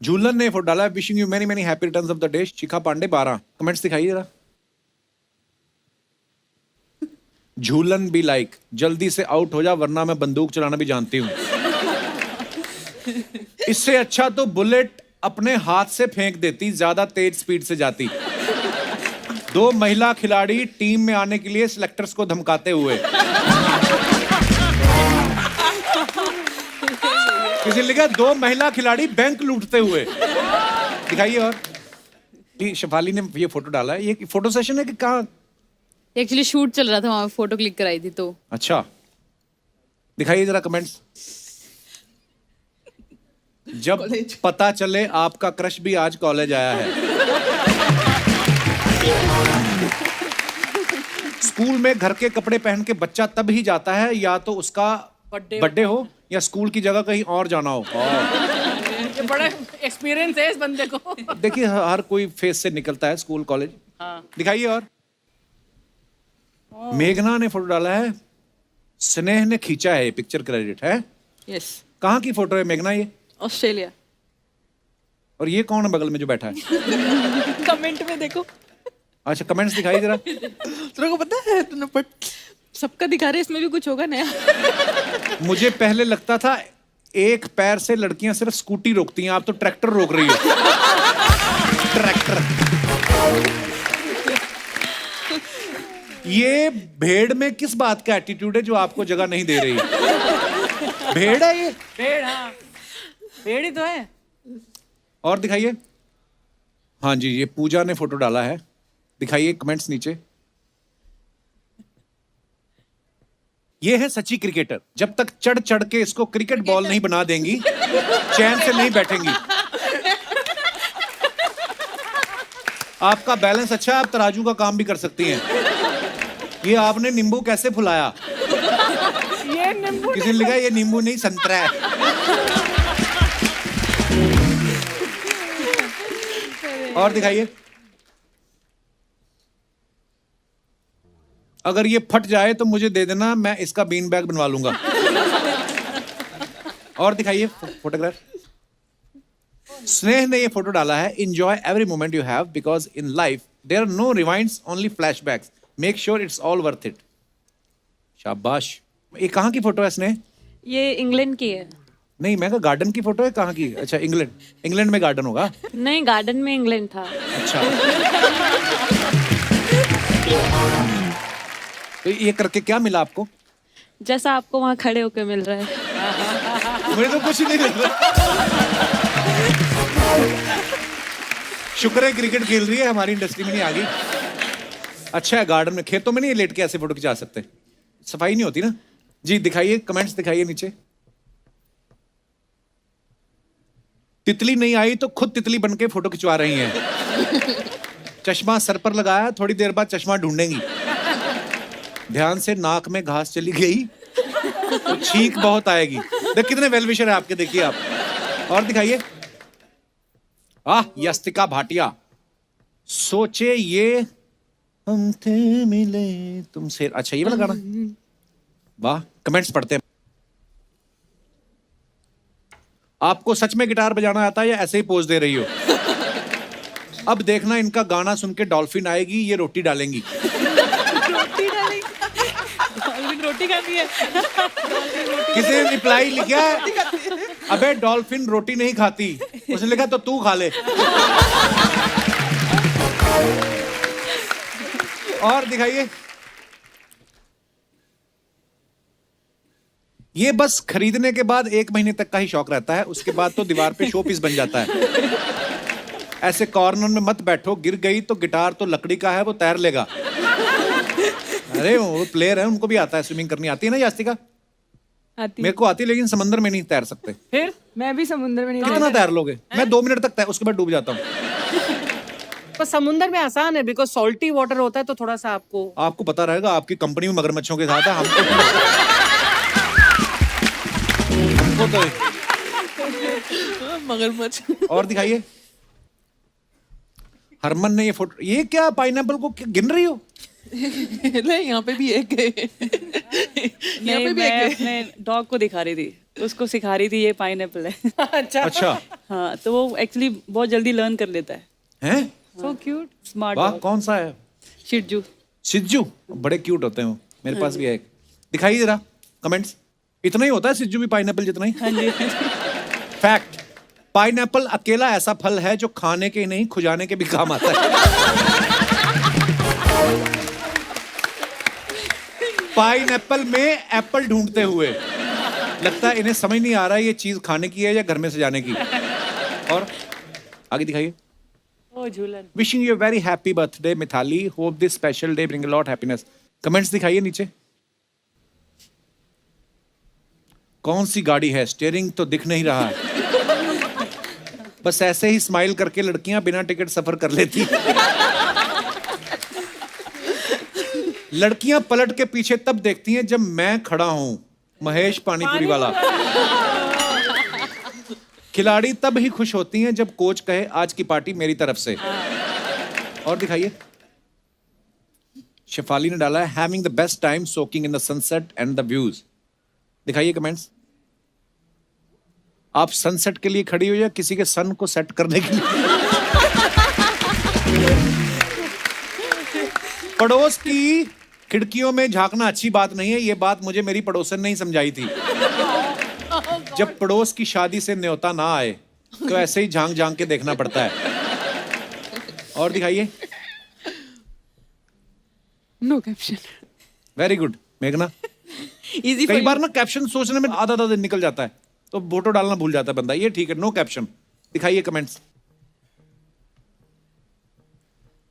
झूलन ने फोटो डाला है, wishing you many many happy returns of the day, Shikha Pandey 12। Comments दिखाइए जरा। झूलन भी लाइक, जल्दी से आउट हो जा वरना मैं बंदूक चलाना भी जानती हूँ। इससे अच्छा तो बुलेट अपने हाथ से फेंक देती, ज्यादा तेज स्पीड से जाती। 2 महिला खिलाड़ी टीम में आने के लिए सिलेक्टर्स को धमकाते हुए। किसी ने लिखा 2 महिला खिलाड़ी बैंक लूटते हुए। दिखाइए। और शेफाली ने ये फोटो डाला है, ये फोटो सेशन है कि कहाँ? एक्चुअली शूट चल रहा था, वहां फोटो क्लिक कराई थी तो। अच्छा, दिखाइए जरा कमेंट्स। जब पता चले आपका क्रश भी आज कॉलेज आया है। स्कूल में घर के कपड़े पहन के बच्चा तब ही जाता है या तो उसका बर्थडे हो या स्कूल की जगह कहीं और जाना हो। ये बड़ा एक्सपीरियंस है इस बंदे को। देखिए, हर कोई फेस से निकलता है स्कूल कॉलेज। हाँ। दिखाइए। और मेघना ने फोटो डाला है, स्नेह ने खींचा है, पिक्चर क्रेडिट है। यस, कहाँ की फोटो है मेघना ये? ऑस्ट्रेलिया। और ये कौन है बगल में जो बैठा है? कमेंट में देखो। अच्छा, कमेंट्स दिखाइए जरा। तेरे को पता है, तूने बट सबका दिखा रहे, इसमें भी कुछ होगा नया। मुझे पहले लगता था एक पैर से लड़कियां सिर्फ स्कूटी रोकती हैं, आप तो ट्रैक्टर रोक रही हो। ट्रैक्टर। ये भेड़ में किस बात का एटीट्यूड है जो आपको जगह नहीं दे रही? भेड़ है ये? भेड़, हाँ भेड़ ही तो है। और दिखाइए। हाँ जी, ये पूजा ने फोटो डाला है, दिखाइए कमेंट्स नीचे। ये है सच्ची क्रिकेटर, जब तक चढ़ चढ़ के इसको क्रिकेट बॉल नहीं बना देंगी चैन से नहीं बैठेंगी। आपका बैलेंस अच्छा है, आप तराजू का काम भी कर सकती हैं। ये आपने नींबू कैसे फुलाया? ये नींबू किसी ने लिखा ये नींबू नहीं संतरा है। और दिखाइए। अगर ये फट जाए तो मुझे दे देना, मैं इसका बीन बैग बनवा लूंगा। और दिखाइए फोटोग्राफ। स्नेह ने ये फोटो डाला है, enjoy every moment you have because in life there are no rewinds, only flashbacks, make sure it's all worth it. शाबाश। ये कहाँ की फोटो है स्नेह? ये इंग्लैंड की है। नहीं, मैं कहा गार्डन की फोटो है, कहाँ की? अच्छा, इंग्लैंड। इंग्लैंड में गार्डन होगा? नहीं, गार्डन में इंग्लैंड था। अच्छा। तो ये करके क्या मिला आपको? जैसा आपको वहाँ खड़े होकर मिल रहा है। मुझे तो कुछ ही नहीं लग रहा। शुक्र है क्रिकेट खेल रही है, हमारी इंडस्ट्री में नहीं आ गई। अच्छा है, गार्डन में, खेतों में नहीं लेट के ऐसे फोटो खिंचा सकते, सफाई नहीं होती ना। जी दिखाइए, कमेंट्स दिखाइए नीचे। तितली नहीं आई तो खुद तितली बन के फोटो खिंचवा रही हैं। चश्मा सर पर लगाया, थोड़ी देर बाद चश्मा ढूंढेंगी। ध्यान से, नाक में घास चली गई तो छींक बहुत आएगी। देख कितने वेल विशर है आपके, देखिए आप। और दिखाइए। यस्तिका भाटिया, सोचे ये हम थे मिले तुमसे। अच्छा ये वाला गाना, वाह। कमेंट्स पढ़ते हैं। आपको सच में गिटार बजाना आता है या ऐसे ही पोज दे रही हो? अब देखना, इनका गाना सुन के डॉल्फिन आएगी, ये रोटी डालेंगी। रोटी डालेंगे, डॉल्फिन रोटी खाती है। किसी ने रिप्लाई लिखा है, अबे डॉल्फिन रोटी नहीं खाती। उसने लिखा तो तू खा ले। और दिखाइए। ये बस खरीदने के बाद 1 महीने तक का ही शौक रहता है, उसके बाद तो दीवार पे शो पीस बन जाता है। ऐसे कॉर्नर में मत बैठो, गिर गई तो गिटार तो लकड़ी का है, वो तैर लेगा। अरे वो प्लेयर है, उनको भी आता है स्विमिंग करनी। आती है ना यास्तिका? आती मेरे को आती है, लेकिन समंदर में नहीं तैर सकते। फिर मैं भी समुद्र में नहीं कितना तैर लोगे? मैं 2 मिनट तक तैर, उसके बाद डूब जाता हूँ। पर समुंदर में आसान है, बिकॉज सॉल्टी वाटर होता है, तो थोड़ा सा आपको पता रहेगा, आपकी कंपनी में मगरमच्छों के साथ है। हमको तो मगरमच्छ। और दिखाइए। हरमन ने ये फोटो, ये क्या पाइनएप्पल को गिन रही हो? नहीं, यहाँ पे भी एक है। यहाँ नहीं, पे भी मैं एक है। अपने डॉग को दिखा रही थी, उसको सिखा रही थी ये पाइनएप्पल है। अच्छा हाँ, तो वो एक्चुअली बहुत जल्दी लर्न कर लेता है। हैं? सो क्यूट, स्मार्ट वाह, डॉग। कौन सा है? शिजू। सिज्जू, बड़े क्यूट होते हैं वो। मेरे पास भी है एक। दिखाइए जरा कमेंट्स। इतना ही होता है सिज्जू भी पाइनएप्पल जितना ही? हाँ जी। फैक्ट, पाइनएप्पल अकेला ऐसा फल है जो खाने के ही नहीं खुजाने के भी काम आता है। पाइनएप्पल में एप्पल ढूंढते हुए, लगता है इन्हें समझ नहीं आ रहा है ये चीज खाने की है या घर में सजाने की। और आगे दिखाइए। ओ Jhulan. Wishing you very happy birthday Mithali, hope this special day bring a lot happiness. Comments दिखाइए नीचे। कौन सी गाड़ी है? स्टीयरिंग तो दिख नहीं रहा है। बस ऐसे ही स्माइल करके लड़कियां बिना टिकट सफर कर लेती। लड़कियां पलट के पीछे तब देखती हैं जब मैं खड़ा हूं। महेश पानीपुरी वाला। खिलाड़ी तब ही खुश होती हैं जब कोच कहे आज की पार्टी मेरी तरफ से। और दिखाइए। शेफाली ने डाला है having the best time soaking in the sunset and the views. दिखाइए कमेंट्स। आप सनसेट के लिए खड़ी हो या किसी के सन को सेट करने के लिए? पड़ोस की खिड़कियों में झांकना अच्छी बात नहीं है, ये बात मुझे मेरी पड़ोसन ने ही समझाई थी। जब पड़ोस की शादी से न्योता ना आए तो ऐसे ही झांक झांक के देखना पड़ता है। और दिखाइए। No caption. वेरी गुड मेघना। इजी कई बार ना कैप्शन सोचने में आधा दिन निकल जाता है, तो फोटो डालना भूल जाता है बंदा। ये ठीक है, नो कैप्शन। दिखाइए कमेंट्स।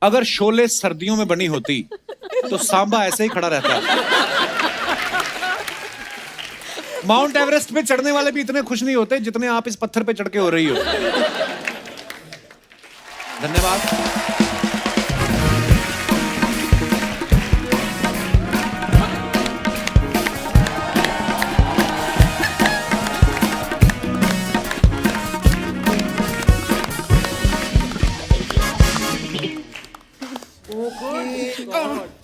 अगर शोले सर्दियों में बनी होती तो सांबा ऐसे ही खड़ा रहता। माउंट एवरेस्ट पे चढ़ने वाले भी इतने खुश नहीं होते जितने आप इस पत्थर पे चढ़ के हो रही हो। धन्यवाद।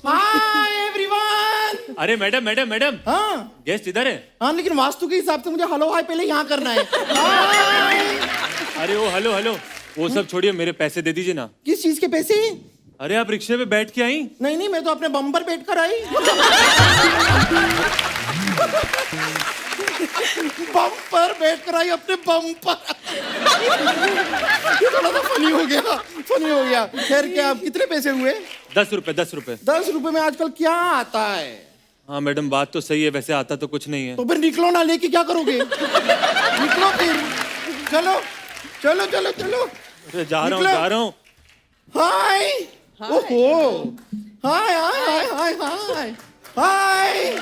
Hi everyone. अरे मैडम मैडम मैडम, हाँ गेस्ट इधर है। हाँ, लेकिन वास्तु के हिसाब से मुझे हेलो हाय पहले यहाँ करना है। हाय। अरे ओ हेलो हेलो, वो सब छोड़िए, मेरे पैसे दे दीजिए ना। किस चीज के पैसे? अरे आप रिक्शे पे बैठ के आई? नहीं नहीं, मैं तो अपने बम पर बैठ कर आई। बम पर बैठ कर आई, अपने बम पर। ये थोड़ा सा फनी हो गया, फनी हो गया। खैर, क्या आप कितने पैसे हुए? 10 रुपए 10 रुपए। 10 रुपए में आजकल क्या आता है? हाँ मैडम बात तो सही है, वैसे आता तो कुछ नहीं है। तो फिर निकलो ना, लेके क्या करोगे? निकलो फिर, चलो चलो चलो चलो। अरे जा रहा हूँ निकलो। जा रहा हूँ। हाय, ओहो, हाय हाय हाय हाय हाय हाय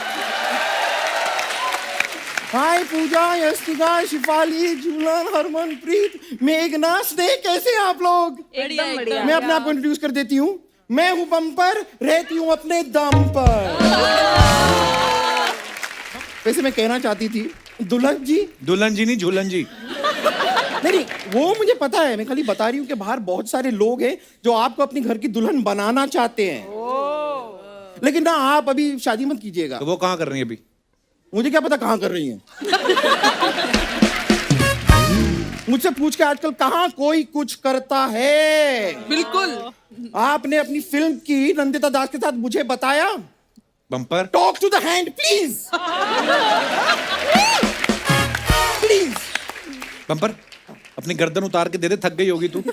हाय पूजा, यस्तिका, शिफाली, झूलन, हरमनप्रीत, मेघना, स्नेह, कैसे हैं आप लोग? एकदम बढ़िया। मैं अपने आप को इंट्रोड्यूस कर देती हूँ। मैं हूँ बम्पर, रहती हूँ अपने दम पर। वैसे मैं कहना चाहती थी दुल्हन जी, दुल्हन जी नहीं, झूलन जी। नहीं वो मुझे पता है, मैं खाली बता रही हूँ कि बाहर बहुत सारे लोग हैं जो आपको अपनी घर की दुल्हन बनाना चाहते हैं, लेकिन ना आप अभी शादी मत कीजिएगा। तो वो कहाँ कर रही है अभी? मुझे क्या पता कहाँ कर रही हैं। मुझसे पूछ के आजकल कहाँ कोई कुछ करता है। बिल्कुल। आपने अपनी फिल्म की नंदिता दास के साथ मुझे बताया। Bumper, talk to the hand please, please. Bumper अपनी गर्दन उतार के दे दे, थक गई होगी तू।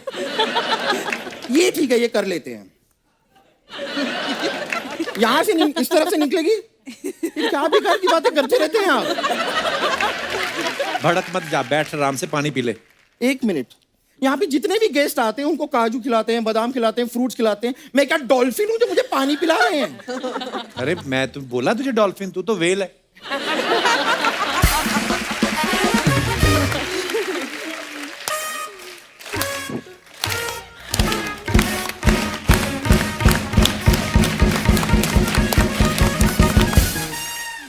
ये ठीक है, ये कर लेते हैं। यहां से इस तरफ से निकलेगी। ये क्या बेकार की बातें करते रहते हैं आप। भड़क मत जा, बैठ आराम से, पानी पी ले। एक मिनट, यहाँ पे जितने भी गेस्ट आते हैं उनको काजू खिलाते हैं, बादाम खिलाते हैं, फ्रूट्स खिलाते हैं। मैं क्या डॉल्फिन हूँ जो मुझे पानी पिला रहे हैं? अरे मैं तो बोला तुझे डॉल्फिन, तू तो वेल है।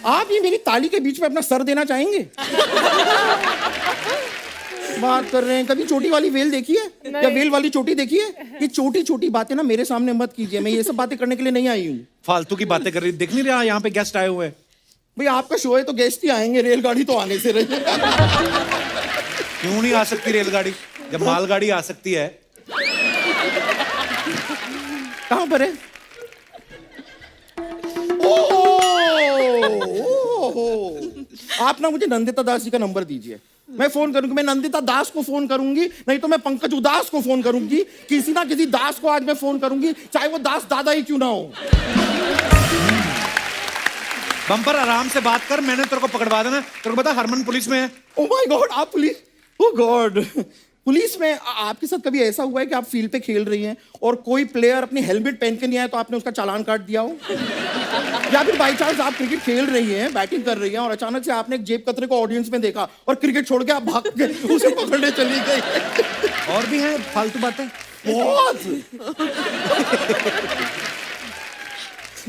आप ये मेरी ताली के बीच में अपना सर देना चाहेंगे? बात कर रहे हैं, कभी चोटी वाली वेल देखी है या वेल वाली चोटी देखी है? ये छोटी छोटी बातें ना मेरे सामने मत कीजिए, मैं ये सब बातें करने के लिए नहीं आई हूँ। फालतू की बातें कर रही, दिख नहीं रहा यहाँ पे गेस्ट आए हुए हैं। भाई आपका शो है तो गेस्ट ही आएंगे, रेलगाड़ी तो आने से रही। क्यों नहीं आ सकती रेलगाड़ी, जब मालगाड़ी आ सकती है? कहाँ पर है? आप ना मुझे नंदिता दास जी का नंबर दीजिए, मैं फोन करूंगी। मैं नंदिता दास को फोन करूंगी, नहीं तो मैं पंकज उदास को फोन करूंगी। किसी ना किसी दास को आज मैं फोन करूंगी, चाहे वो दास दादा ही क्यों ना हो। बम्पर आराम से बात कर, मैंने तेरे को पकड़वा देना। तेरे को पता हरमन पुलिस में है। ओ माय गॉड, आप पुलिस? ओ गॉड, पुलिस में? आपके साथ कभी ऐसा हुआ है कि आप फील्ड पे खेल रही हैं और कोई प्लेयर अपनी हेलमेट पहन के नहीं आया तो आपने उसका चालान काट दिया हो? या फिर बाई चांस आप क्रिकेट खेल रही हैं, बैटिंग कर रही हैं और अचानक से आपने एक जेब कतरे को ऑडियंस में देखा और क्रिकेट छोड़ के आप भाग के उसे पकड़ने चली गई? और भी हैं फालतू बातें बहुत।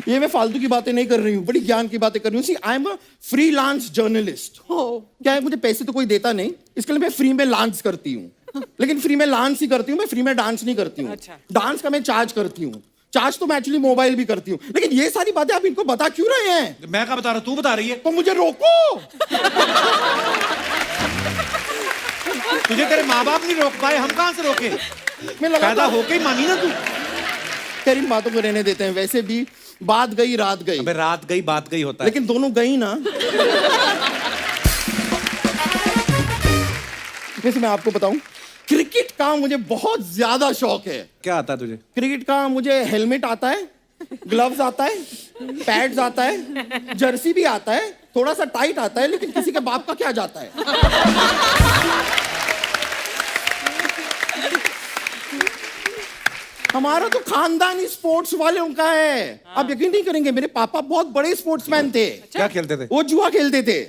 ये मैं फालतू की बातें नहीं कर रही हूँ, बड़ी ज्ञान की बातें कर रही हूँ। See I am a freelance journalist. क्या है, मुझे पैसे तो कोई देता नहीं, इसके लिए मैं फ्री में लांच करती हूँ। लेकिन फ्री में लांच ही करती हूँ, मैं फ्री में डांस नहीं करती हूँ। डांस का मैं चार्ज करती हूँ, चार्ज तो मैं एक्चुअली मोबाइल भी करती हूँ। लेकिन ये सारी बातें आप इनको बता क्यों रहे हैं? मैं क्या बता रहा हूँ, तू बता रही है। तो मुझे रोको। तुझे तेरे माँ बाप नहीं रोक पाए, हम कहाँ से रोके? मैं लगा पैदा होके ही मानी ना तू। तेरी इन बातों को रहने देते हैं, वैसे भी बात गई रात गई। अबे रात गई बात गई होता है, लेकिन दोनों गई ना। वैसे मैं आपको बताऊं, क्रिकेट का मुझे बहुत ज्यादा शौक है। क्या आता है तुझे? क्रिकेट का मुझे हेलमेट आता है, ग्लव्स आता है, पैड्स आता है, जर्सी भी आता है, थोड़ा सा टाइट आता है, लेकिन किसी के बाप का क्या जाता है। हमारा तो खानदानी स्पोर्ट्स वालों का है। आप यकीन नहीं करेंगे, मेरे पापा बहुत बड़े स्पोर्ट्समैन थे। क्या खेलते थे? वो जुआ खेलते थे।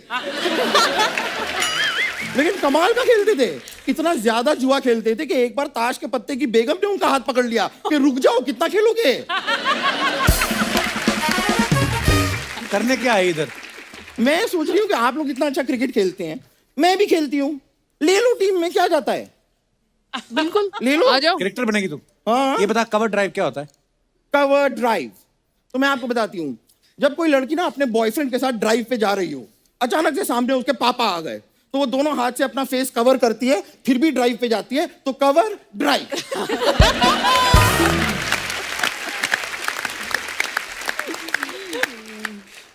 लेकिन कमाल का खेलते थे, इतना ज्यादा जुआ खेलते थे कि एक बार ताश के पत्ते की बेगम ने उनका हाथ पकड़ लिया कि रुक जाओ, कितना खेलोगे? करने क्या है इधर? मैं सोच रही हूँ कि आप लोग इतना अच्छा क्रिकेट खेलते हैं, मैं भी खेलती हूँ, ले लो टीम में, क्या जाता है? बिल्कुल, ले लो। आ जाओ। क्रिकेटर बनेगी तू? हाँ। ये बता कवर ड्राइव क्या होता है? कवर ड्राइव तो मैं आपको बताती हूँ। जब कोई लड़की ना अपने बॉयफ्रेंड के साथ ड्राइव पे जा रही हो, अचानक से सामने उसके पापा आ गए, तो वो दोनों हाथ से अपना फेस कवर करती है, फिर भी ड्राइव पे जाती है, तो कवर ड्राइव।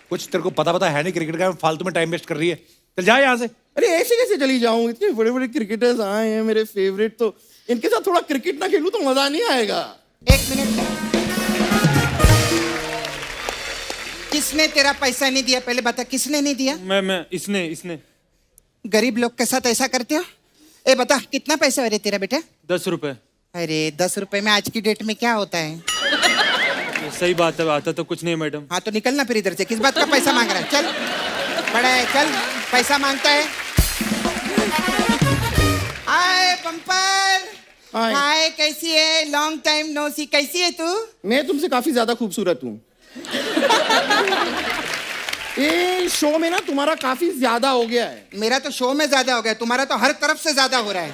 कुछ तेरे को पता है नहीं क्रिकेट का, फालतू में टाइम वेस्ट कर रही है। चल जा यहाँ से। अरे ऐसे कैसे चली जाऊं? इतने बड़े बड़े क्रिकेटर्स आए हैं मेरे फेवरेट, तो इनके साथ थोड़ा क्रिकेट ना खेलूं तो मजा नहीं आएगा। एक मिनट, किसने तेरा पैसा नहीं दिया पहले बता, किसने नहीं दिया? मैं इसने गरीब लोग के साथ ऐसा करते हो? ए बता कितना पैसा है रे तेरा बेटा? 10 रुपए। अरे 10 रुपए में आज की डेट में क्या होता है? सही बात है, आता तो कुछ नहीं मैडम। हाँ तो निकलना फिर इधर से, किस बात का पैसा मांग रहा है? चल बड़ा है, चल पैसा मांगता है। हाय पंपर, हाय। हाय कैसी है? लॉन्ग टाइम नो सी, कैसी है तू? मैं तुमसे काफी ज्यादा खूबसूरत हूँ। ये शो में ना तुम्हारा काफी ज्यादा हो गया है। मेरा तो शो में ज्यादा हो गया, तुम्हारा तो हर तरफ से ज्यादा हो रहा है।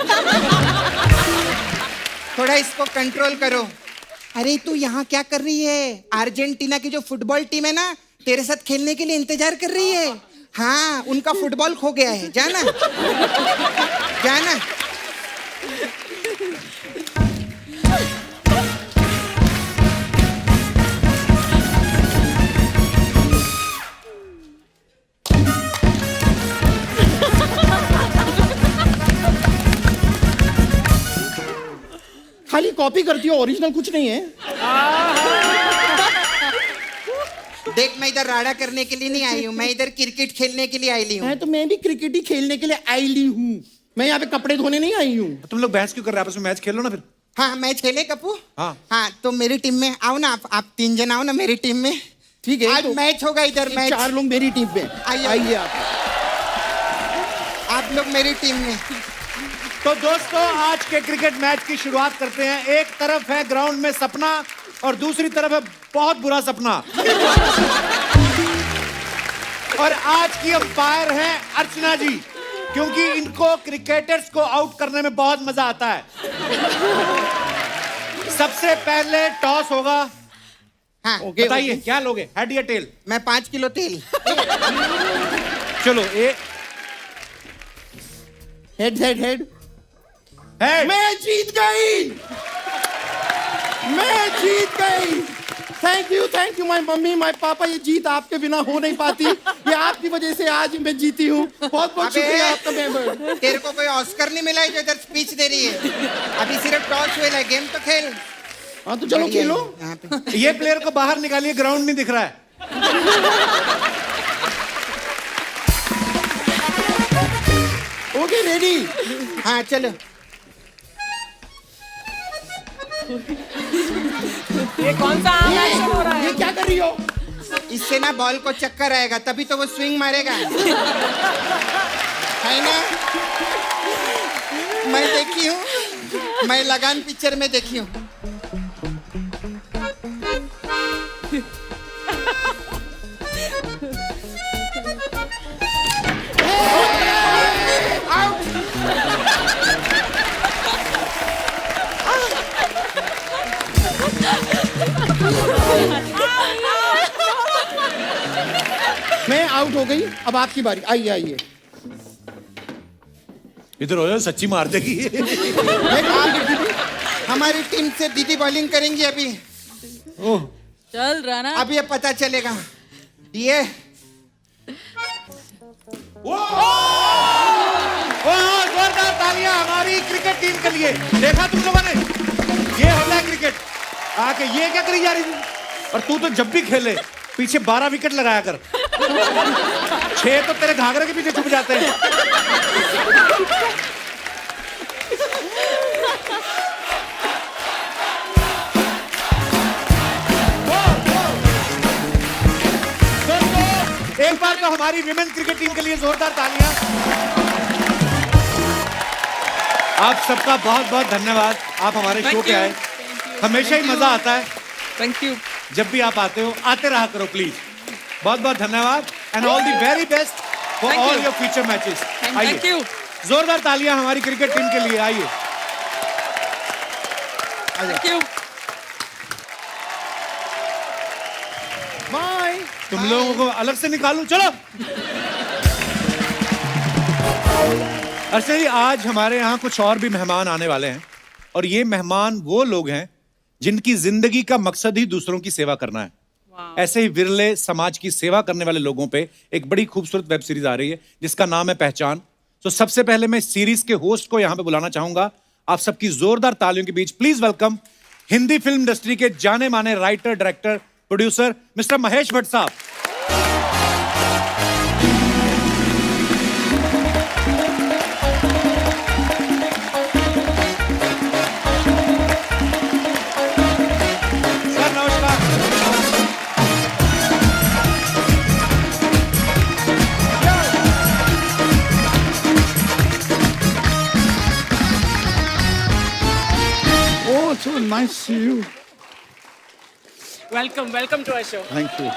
थोड़ा इसको कंट्रोल करो। अरे तू यहाँ क्या कर रही है? अर्जेंटीना की जो फुटबॉल टीम है ना, तेरे साथ खेलने के लिए इंतजार कर रही है। हाँ उनका फुटबॉल खो गया है, जाना जाना। खाली कॉपी करती हो, ओरिजिनल कुछ नहीं है। देख मैं इधर राडा करने के लिए नहीं आई हूँ, मैं इधर क्रिकेट खेलने के लिए आई हूँ। तो मैं भी क्रिकेट ही खेलने के लिए आई हूँ, मैं यहाँ पे कपड़े धोने नहीं आई हूँ। तुम लोग बहस क्यों कर रहे हैं आपस में? मैच खेलो ना फिर। हाँ मैच खेले कपूर? हाँ। हाँ तो मेरी टीम में आओ ना, आप 3 जन आओ ना मेरी टीम में। ठीक है आज तो मैच होगा इधर, मैच। 4 लोग मेरी टीम में आइए आप लोग मेरी टीम में। तो दोस्तों आज के क्रिकेट मैच की शुरुआत करते हैं। एक तरफ है ग्राउंड में सपना और दूसरी तरफ है बहुत बुरा सपना। और आज की अंपायर हैं अर्चना जी, क्योंकि इनको क्रिकेटर्स को आउट करने में बहुत मजा आता है। सबसे पहले टॉस होगा। हाँ बताइए क्या लोगे, हेड या टेल? मैं 5 किलो तेल। चलो हेड हेड हेड। हेड। मैं जीत गई, मैं जीत गई। Thank you my mummy my पापा। ये जीत आपके बिना हो नहीं पाती, ये आपकी वजह से आज मैं जीती हूँ। बहुत बहुत शुक्रिया आपका मेंबर। तेरे को कोई ऑस्कर नहीं मिला है जो इधर स्पीच दे रही है? अभी सिर्फ टॉस हुआ है, गेम तो खेल। हाँ तो चलो खेलो। यहाँ पे ये प्लेयर को बाहर निकालिए, ग्राउंड नहीं दिख रहा है। Okay ready. हाँ चलो। ये कौन सा आम एक्शन हो रहा है? ये क्या कर रही हो? इससे ना बॉल को चक्कर आएगा, तभी तो वो स्विंग मारेगा, है ना? मैं देखी हूँ, मैं लगान पिक्चर में देखी हूँ। मैं आउट हो गई, अब आपकी बारी। आइए आइए। इधर हो जाओ, सच्ची मार देगी। हमारी टीम से दीदी बॉलिंग करेंगी अभी। ओह चल राना। अब ये पता चलेगा। ये जोरदार तालियां हमारी क्रिकेट टीम के लिए। देखा तुम लोगों ने, ये होता है क्रिकेट। आके ये क्या करी जा रही थी? और तू तो जब भी खेले पीछे 12 विकेट लगाया कर। 6 तो तेरे घाघरे के पीछे छुप जाते हैं। दोस्तों एक बार तो हमारी विमेन क्रिकेट टीम के लिए जोरदार तालियां। आप सबका बहुत बहुत धन्यवाद, आप हमारे शो पे आए। हमेशा ही मजा आता है। Thank you. जब भी आप आते हो, आते रहा करो प्लीज। बहुत बहुत धन्यवाद and all the very best for Thank all you. Your future matches. Thank you. जोरदार तालियां हमारी क्रिकेट टीम के लिए। आइए थैंक यू। बाय। तुम लोगों को अलग से निकालूं, चलो। अर्चना जी आज हमारे यहाँ कुछ और भी मेहमान आने वाले हैं, और ये मेहमान वो लोग हैं जिनकी जिंदगी का मकसद ही दूसरों की सेवा करना है। ऐसे ही विरले समाज की सेवा करने वाले लोगों पे एक बड़ी खूबसूरत वेब सीरीज आ रही है जिसका नाम है पहचान। तो सबसे पहले मैं इस सीरीज के होस्ट को यहाँ पे बुलाना चाहूंगा। आप सबकी जोरदार तालियों के बीच please welcome Hindi film industry के जाने माने writer, director, producer mister Mahesh Bhatt साहब। nice to see you. Welcome to our show. Thank you.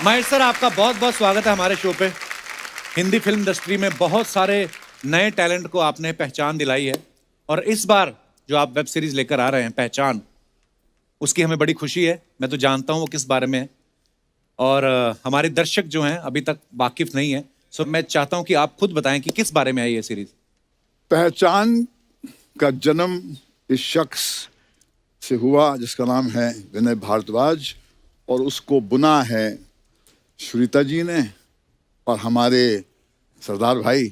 Mahesh sir, आपका बहुत बहुत स्वागत है हमारे शो पे। हिंदी फिल्म इंडस्ट्री में बहुत सारे नए टैलेंट को आपने पहचान दिलाई है, और इस बार जो आप वेब सीरीज लेकर आ रहे हैं पहचान, उसकी हमें बड़ी खुशी है। मैं तो जानता हूँ वो किस बारे में है, और हमारे दर्शक जो हैं अभी तक वाकिफ नहीं है, सो मैं चाहता हूँ कि आप खुद बताएं कि किस बारे में है ये सीरीज। पहचान का जन्म इस शख्स से हुआ जिसका नाम है विनय भारद्वाज, और उसको बुना है श्रीता जी ने, और हमारे सरदार भाई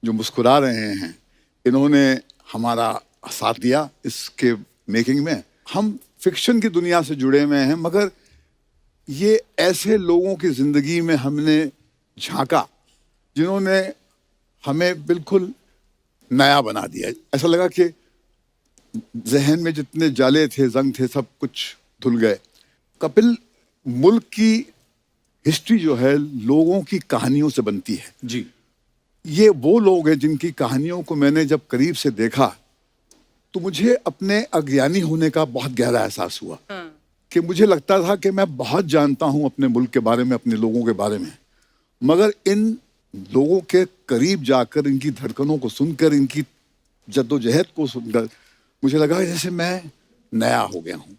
जो मुस्कुरा रहे हैं, इन्होंने हमारा साथ दिया इसके मेकिंग में। हम फिक्शन की दुनिया से जुड़े हुए हैं, मगर ये ऐसे लोगों की जिंदगी में हमने झांका जिन्होंने हमें बिल्कुल नया बना दिया। ऐसा लगा कि जहन में जितने जाले थे, जंग थे, सब कुछ धुल गए। कपिल मुल्क की हिस्ट्री जो है लोगों की कहानियों से बनती है जी। ये वो लोग हैं जिनकी कहानियों को मैंने जब करीब से देखा तो मुझे अपने अज्ञानी होने का बहुत गहरा एहसास हुआ कि मुझे लगता था कि मैं बहुत जानता हूं अपने मुल्क के बारे में, अपने लोगों के बारे में, मगर इन लोगों के करीब जाकर, इनकी धड़कनों को सुनकर, इनकी जद्दोजहद को सुनकर मुझे लगा जैसे मैं नया हो गया हूं।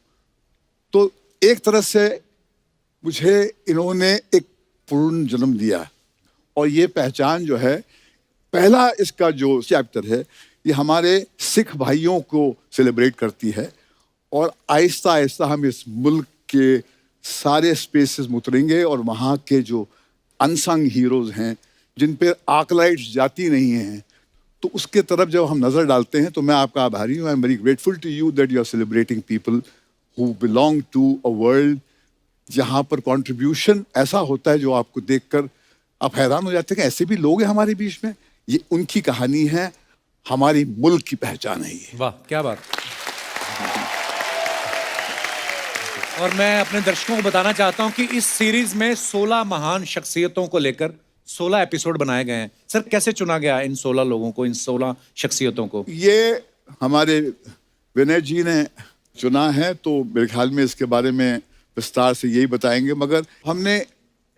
तो एक तरह से मुझे इन्होंने एक पूर्ण जन्म दिया, और ये पहचान जो है, पहला इसका जो चैप्टर है, ये हमारे सिख भाइयों को सेलिब्रेट करती है, और आहिस्ता आहिस्ता हम इस मुल्क के सारे स्पेसेस में उतरेंगे, और वहाँ के जो अनसंग हीरोज हैं जिन पे आर्कलाइट्स जाती नहीं हैं, तो उसके तरफ जब हम नज़र डालते हैं तो मैं आपका आभारी हूँ। I am very grateful to you that you are celebrating people who belong to a world जहाँ पर कंट्रीब्यूशन ऐसा होता है जो आपको देखकर आप हैरान हो जाते हैं कि ऐसे भी लोग हैं हमारे बीच में। ये उनकी कहानी है, हमारी मुल्क की पहचान है ये। वाह, क्या बात। और मैं अपने दर्शकों को बताना चाहता हूं कि इस सीरीज में 16 महान शख्सियतों को लेकर 16 एपिसोड बनाए गए हैं। सर, कैसे चुना गया इन 16 लोगों को, इन 16 शख्सियतों को? ये हमारे विनय जी ने चुना है, तो मेरे ख्याल में इसके बारे में विस्तार से यही बताएंगे, मगर हमने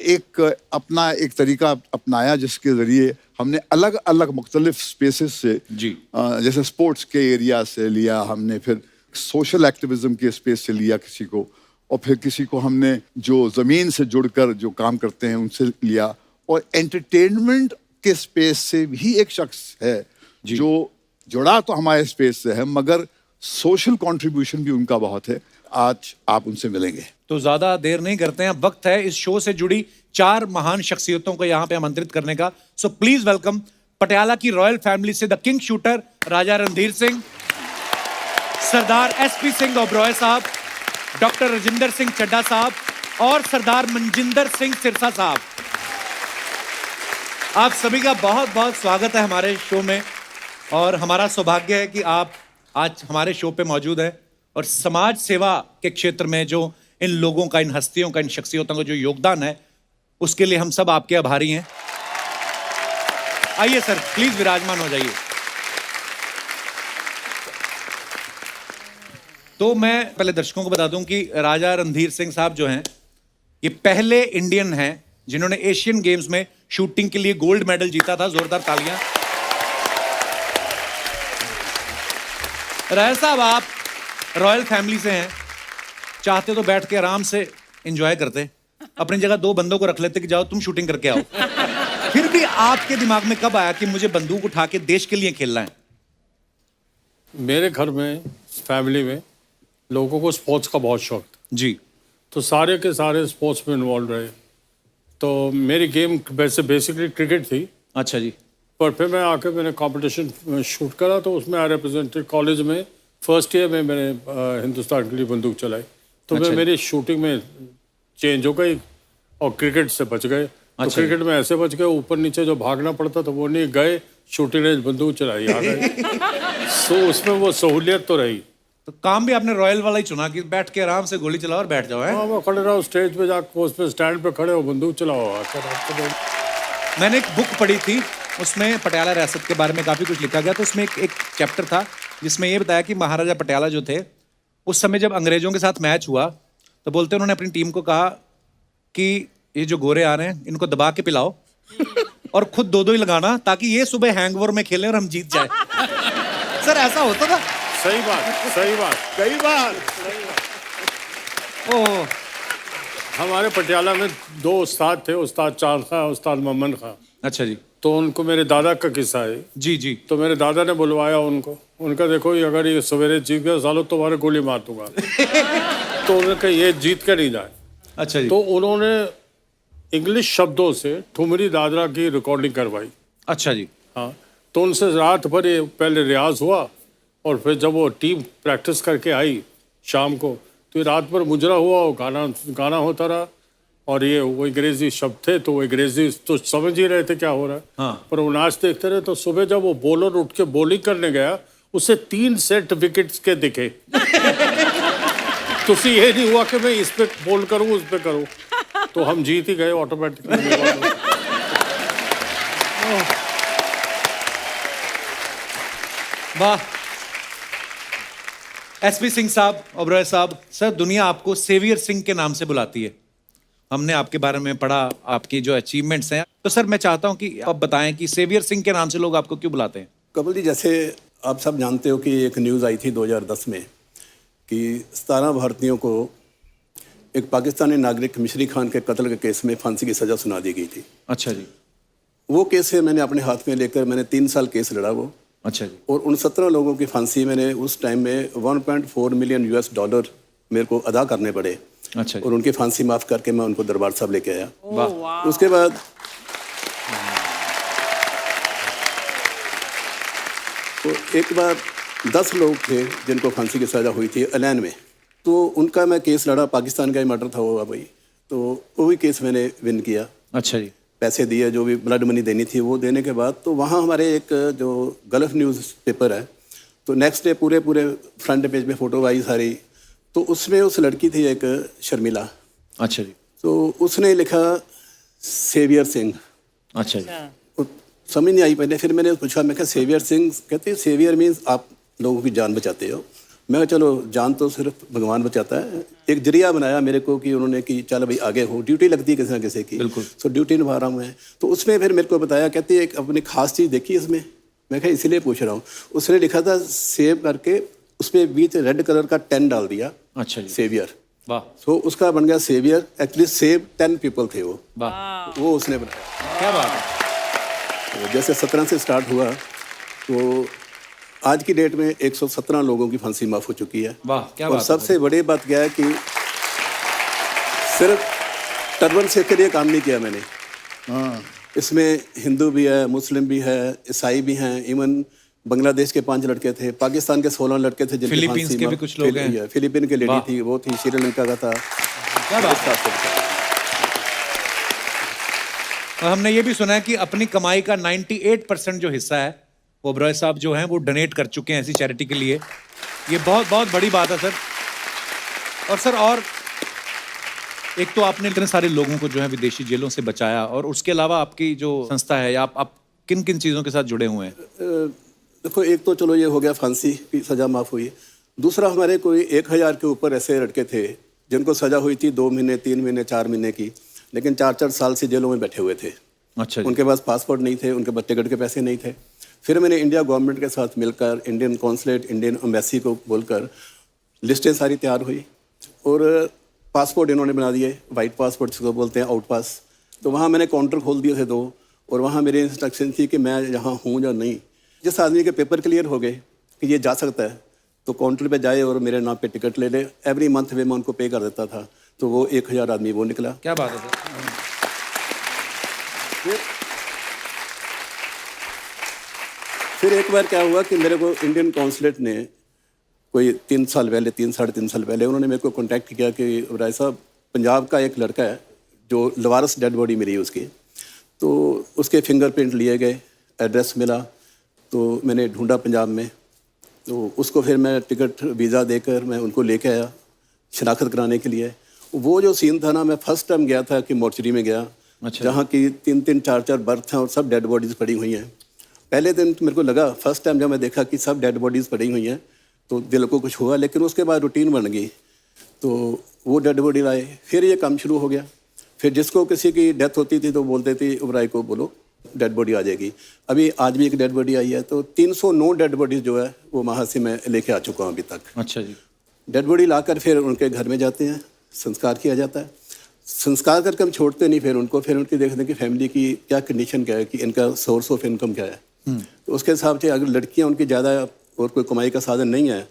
एक अपना एक तरीका अपनाया जिसके जरिए हमने अलग अलग मुख्तलिफ स्पेसेस से जी, जैसे स्पोर्ट्स के एरिया से लिया हमने, फिर सोशल एक्टिविज्म के स्पेस से लिया किसी को, और फिर किसी को हमने जो ज़मीन से जुड़कर जो काम करते हैं उनसे लिया, और एंटरटेनमेंट के स्पेस से भी एक शख्स है जो जुड़ा तो हमारे स्पेस से है, मगर सोशल कंट्रीब्यूशन भी उनका बहुत है। आज आप उनसे मिलेंगे। तो ज्यादा देर नहीं करते हैं, वक्त है इस शो से जुड़ी 4 महान शख्सियतों को यहाँ पे आमंत्रित करने का। सो प्लीज वेलकम पटियाला की रॉयल फैमिली से the king shooter Raja Randhir Singh, Sardar SP Singh Oberoi साहब, डॉक्टर राजिंदर सिंह चड्ढा साहब, और सरदार मनजिंदर सिंह सिरसा साहब। आप सभी का बहुत बहुत स्वागत है हमारे शो में, और हमारा सौभाग्य है कि आप आज हमारे शो पे मौजूद हैं, और समाज सेवा के क्षेत्र में जो इन लोगों का, इन हस्तियों का, इन शख्सियतों का जो योगदान है, उसके लिए हम सब आपके आभारी हैं। आइए सर, प्लीज विराजमान हो जाइए। तो मैं पहले दर्शकों को बता दूं कि राजा रणधीर सिंह साहब जो हैं, ये पहले इंडियन हैं जिन्होंने एशियन गेम्स में शूटिंग के लिए गोल्ड मेडल जीता था। जोरदार तालियां। राय साहब, आप रॉयल फैमिली से हैं, चाहते तो बैठ के आराम से एंजॉय करते, अपनी जगह 2 बंदों को रख लेते कि जाओ तुम शूटिंग करके आओ। फिर भी आपके दिमाग में कब आया कि मुझे बंदूक उठा के देश के लिए खेलना है? मेरे घर में, फैमिली में लोगों को स्पोर्ट्स का बहुत शौक था जी, तो सारे के सारे स्पोर्ट्स में इन्वॉल्व रहे। तो मेरी गेम वैसे बेसिकली क्रिकेट थी। अच्छा जी। पर फिर मैं आके मैंने कंपटीशन शूट करा, तो उसमें आई रिप्रेजेंटेड कॉलेज में फर्स्ट ईयर में मैंने हिंदुस्तान के लिए बंदूक चलाई। तो अच्छा। मैं मेरी शूटिंग में चेंज हो गई और क्रिकेट से बच गए। तो अच्छा। क्रिकेट में ऐसे बच गए, ऊपर नीचे जो भागना पड़ता था वो नहीं, गए शूटिंग रेंज बंदूक चलाई आ गए। तो उसमें वो सहूलियत तो रही। तो काम भी आपने रॉयल वाला ही चुना कि बैठ के आराम से गोली चलाओ और बैठ जाओ है? हाँ, वो खड़े रहो स्टेज पे जाकर, उस पे स्टैंड पे खड़े हो, बंदूक चलाओ। मैंने एक बुक पढ़ी थी, उसमें पटियाला रियासत के बारे में काफ़ी कुछ लिखा गया। तो उसमें एक चैप्टर था जिसमें ये बताया कि महाराजा पटियाला जो थे, उस समय जब अंग्रेजों के साथ मैच हुआ तो बोलते उन्होंने अपनी टीम को कहा कि ये जो गोरे आ रहे हैं इनको दबा के पिलाओ और खुद दो दो ही लगाना, ताकि ये सुबह हैंगओवर में खेलें और हम जीत जाए। सर ऐसा होता था? सही बात, सही बात। कई बार ओह, हमारे पटियाला में 2 उस्ताद थे, उस्ताद चांद खां, उस्ताद मोहम्मद खां। अच्छा जी। तो उनको मेरे दादा का किस्सा है। जी जी। तो मेरे दादा ने बुलवाया उनको, उनका देखो ये अगर ये सवेरे जीत गया सालों तुम्हारे गोली मार दूंगा। तो उन्होंने कहा ये जीत के नहीं जाए। अच्छा जी। तो उन्होंने इंग्लिश शब्दों से ठुमरी दादरा की रिकॉर्डिंग करवाई। अच्छा जी। हाँ, तो उनसे रात भर ये पहले रियाज हुआ और फिर जब वो टीम प्रैक्टिस करके आई शाम को, तो ये रात भर मुजरा हुआ, वो गाना होता रहा। और ये वो अंग्रेजी शब्द थे, तो वो अंग्रेजी तो समझ ही रहे थे क्या हो रहा है। हाँ। पर वो नाच देखते रहे। तो सुबह जब वो बॉलर उठ के बॉलिंग करने गया, उसे 3 सेट विकेट्स के दिखे। तो उसे ये नहीं हुआ कि मैं इस पे बॉल करूं उस पे करूं, तो हम जीत ही गए ऑटोमेटिकली। वाह। एसपी सिंह साहब, ओबरॉय साहब, सर दुनिया आपको सेवियर सिंह के नाम से बुलाती है। हमने आपके बारे में पढ़ा, आपकी जो अचीवमेंट्स हैं। तो सर मैं चाहता हूं कि आप बताएं कि सेवियर सिंह के नाम से लोग आपको क्यों बुलाते हैं? कपिल जी, जैसे आप सब जानते हो कि एक न्यूज़ आई थी 2010 में कि 17 भारतीयों को एक पाकिस्तानी नागरिक मिशरी खान के कत्ल के केस में फांसी की सज़ा सुना दी गई थी। अच्छा जी। वो केस है मैंने अपने हाथ में लेकर मैंने 3 साल केस लड़ा वो। अच्छा जी। और उन 17 लोगों की फांसी मैंने उस टाइम में $1.4 मिलियन मेरे को अदा करने पड़े। अच्छा जी। और उनकी फांसी माफ़ करके मैं उनको दरबार साहब लेके आया। वाह। उसके बाद तो एक बार 10 लोग थे जिनको फांसी की सज़ा हुई थी अलैन में, तो उनका मैं केस लड़ा। पाकिस्तान का ही मर्डर था वो भाई, तो वो भी केस मैंने विन किया। अच्छा जी। पैसे दिए, जो भी ब्लड मनी देनी थी वो देने के बाद तो वहाँ हमारे एक जो गल्फ न्यूज़ पेपर है, तो नेक्स्ट डे पूरे फ्रंट पेज पे फ़ोटो आई सारी। तो उसमें उस लड़की थी एक शर्मिला। अच्छा जी। तो उसने लिखा सेवियर सिंह। अच्छा जी। तो समझ नहीं आई पहले, फिर मैंने पूछा, मैं कहा सेवियर सिंह, कहते सेवियर मीन्स आप लोगों की जान बचाते हो। मैं कहा चलो जान तो सिर्फ भगवान बचाता है। एक जरिया बनाया मेरे को कि उन्होंने कि चल भाई आगे हो, ड्यूटी लगती है किसी ना किसी की। बिल्कुल। तो ड्यूटी निभा रहा हूँ मैं। तो उसमें फिर मेरे को बताया, कहती है एक अपनी खास चीज़ देखी इसमें। मैं कहा इसीलिए पूछ रहा हूँ। उसने लिखा था सेव करके, उसमें बीच रेड कलर का 10 डाल दिया। अच्छा जी। सेवियर। वाह। तो उसका बन गया सेवियर। एक्चुअली सेव 10 पीपल थे वो। वाह। वो उसने बनाया। क्या बात है। तो जैसे 17 से स्टार्ट हुआ, तो आज की डेट में 117 लोगों की फांसी माफ़ हो चुकी है। वाह, क्या और बात है। सबसे बड़ी बात क्या है कि सिर्फ टर्बन से के लिए काम नहीं किया मैंने। हाँ। इसमें हिंदू भी है, मुस्लिम भी है, ईसाई भी हैं। इवन बांग्लादेश के 5 लड़के थे, पाकिस्तान के 16 लड़के थे, जिनकी फिलीपींस फांसी के भी माफ़- कुछ लोग हैं। फिलीपीन के लेडी वाह। थी, वो थी, श्रीलंका का था। क्या बात है। और हमने ये भी सुना है कि अपनी कमाई का 98% जो हिस्सा है वो ओबरॉय साहब जो हैं वो डोनेट कर चुके हैं ऐसी चैरिटी के लिए। ये बहुत बहुत बड़ी बात है सर। और सर और एक तो आपने इतने सारे लोगों को जो है विदेशी जेलों से बचाया, और उसके अलावा आपकी जो संस्था है, आप किन किन चीज़ों के साथ जुड़े हुए हैं? देखो, एक तो चलो ये हो गया, फांसी की सज़ा माफ़ हुई। दूसरा, हमारे कोई 1000 के ऊपर ऐसे लड़के थे जिनको सज़ा हुई थी 2 महीने, 3 महीने, 4 महीने की, लेकिन 4-4 साल से जेलों में बैठे हुए थे। अच्छा जी। उनके पास पासपोर्ट नहीं थे, उनके पास टिकट के पैसे नहीं थे। फिर मैंने इंडिया गवर्नमेंट के साथ मिलकर, इंडियन कॉन्सुलेट, इंडियन एम्बेसी को बोलकर लिस्टें सारी तैयार हुई, और पासपोर्ट इन्होंने बना दिए, वाइट पासपोर्ट जिसको बोलते हैं, आउट पास। तो वहाँ मैंने काउंटर खोल दिए थे 2, और वहाँ मेरी इंस्ट्रक्शन थी कि मैं यहाँ हूँ या नहीं। जिस आदमी के पेपर क्लियर हो गए कि ये जा सकता है, तो काउंटर पे जाए और मेरे नाम पे टिकट ले ले। एवरी मंथ में मैं उनको पे कर देता था। तो वो 1000 आदमी वो निकला। क्या बात है सर। फिर एक बार क्या हुआ कि मेरे को इंडियन कॉन्सुलेट ने कोई 3 साल पहले, 3 साढ़े 3 साल पहले, उन्होंने मेरे को कांटेक्ट किया कि राय साहब, पंजाब का एक लड़का है जो लवारस डेड बॉडी मिली उसकी, तो उसके फिंगरप्रिंट लिए गए, एड्रेस मिला, तो मैंने ढूंढा पंजाब में, तो उसको फिर मैं टिकट वीज़ा देकर मैं उनको लेके आया शनाख्त कराने के लिए। वो जो सीन था ना, मैं फर्स्ट टाइम गया था कि मोर्चरी में गया, अच्छा। जहाँ की 3-3, 4-4 बर्थ हैं और सब डेड बॉडीज पड़ी हुई हैं। पहले दिन तो मेरे को लगा, फर्स्ट टाइम जब मैं देखा कि सब डेड बॉडीज पड़ी हुई हैं तो दिल को कुछ हुआ, लेकिन उसके बाद रूटीन बन गई। तो वो डेड बॉडी लाए, फिर ये काम शुरू हो गया। फिर जिसको किसी की डेथ होती थी तो बोलते थे उबराई को बोलो डेड बॉडी आ जाएगी। अभी आज भी एक डेड बॉडी आई है, तो 309 डेड बॉडीज जो है वो वहाँ से मैं लेके आ चुका हूँ अभी तक। अच्छा जी। डेड बॉडी लाकर फिर उनके घर में जाते हैं, संस्कार किया जाता है। संस्कार करके हम छोड़ते नहीं फिर उनको, फिर उनकी देखते हैं कि फैमिली की क्या कंडीशन क्या है, कि इनका सोर्स ऑफ इनकम क्या है। तो उसके हिसाब से अगर लड़कियाँ उनकी ज़्यादा और कोई कमाई का साधन नहीं है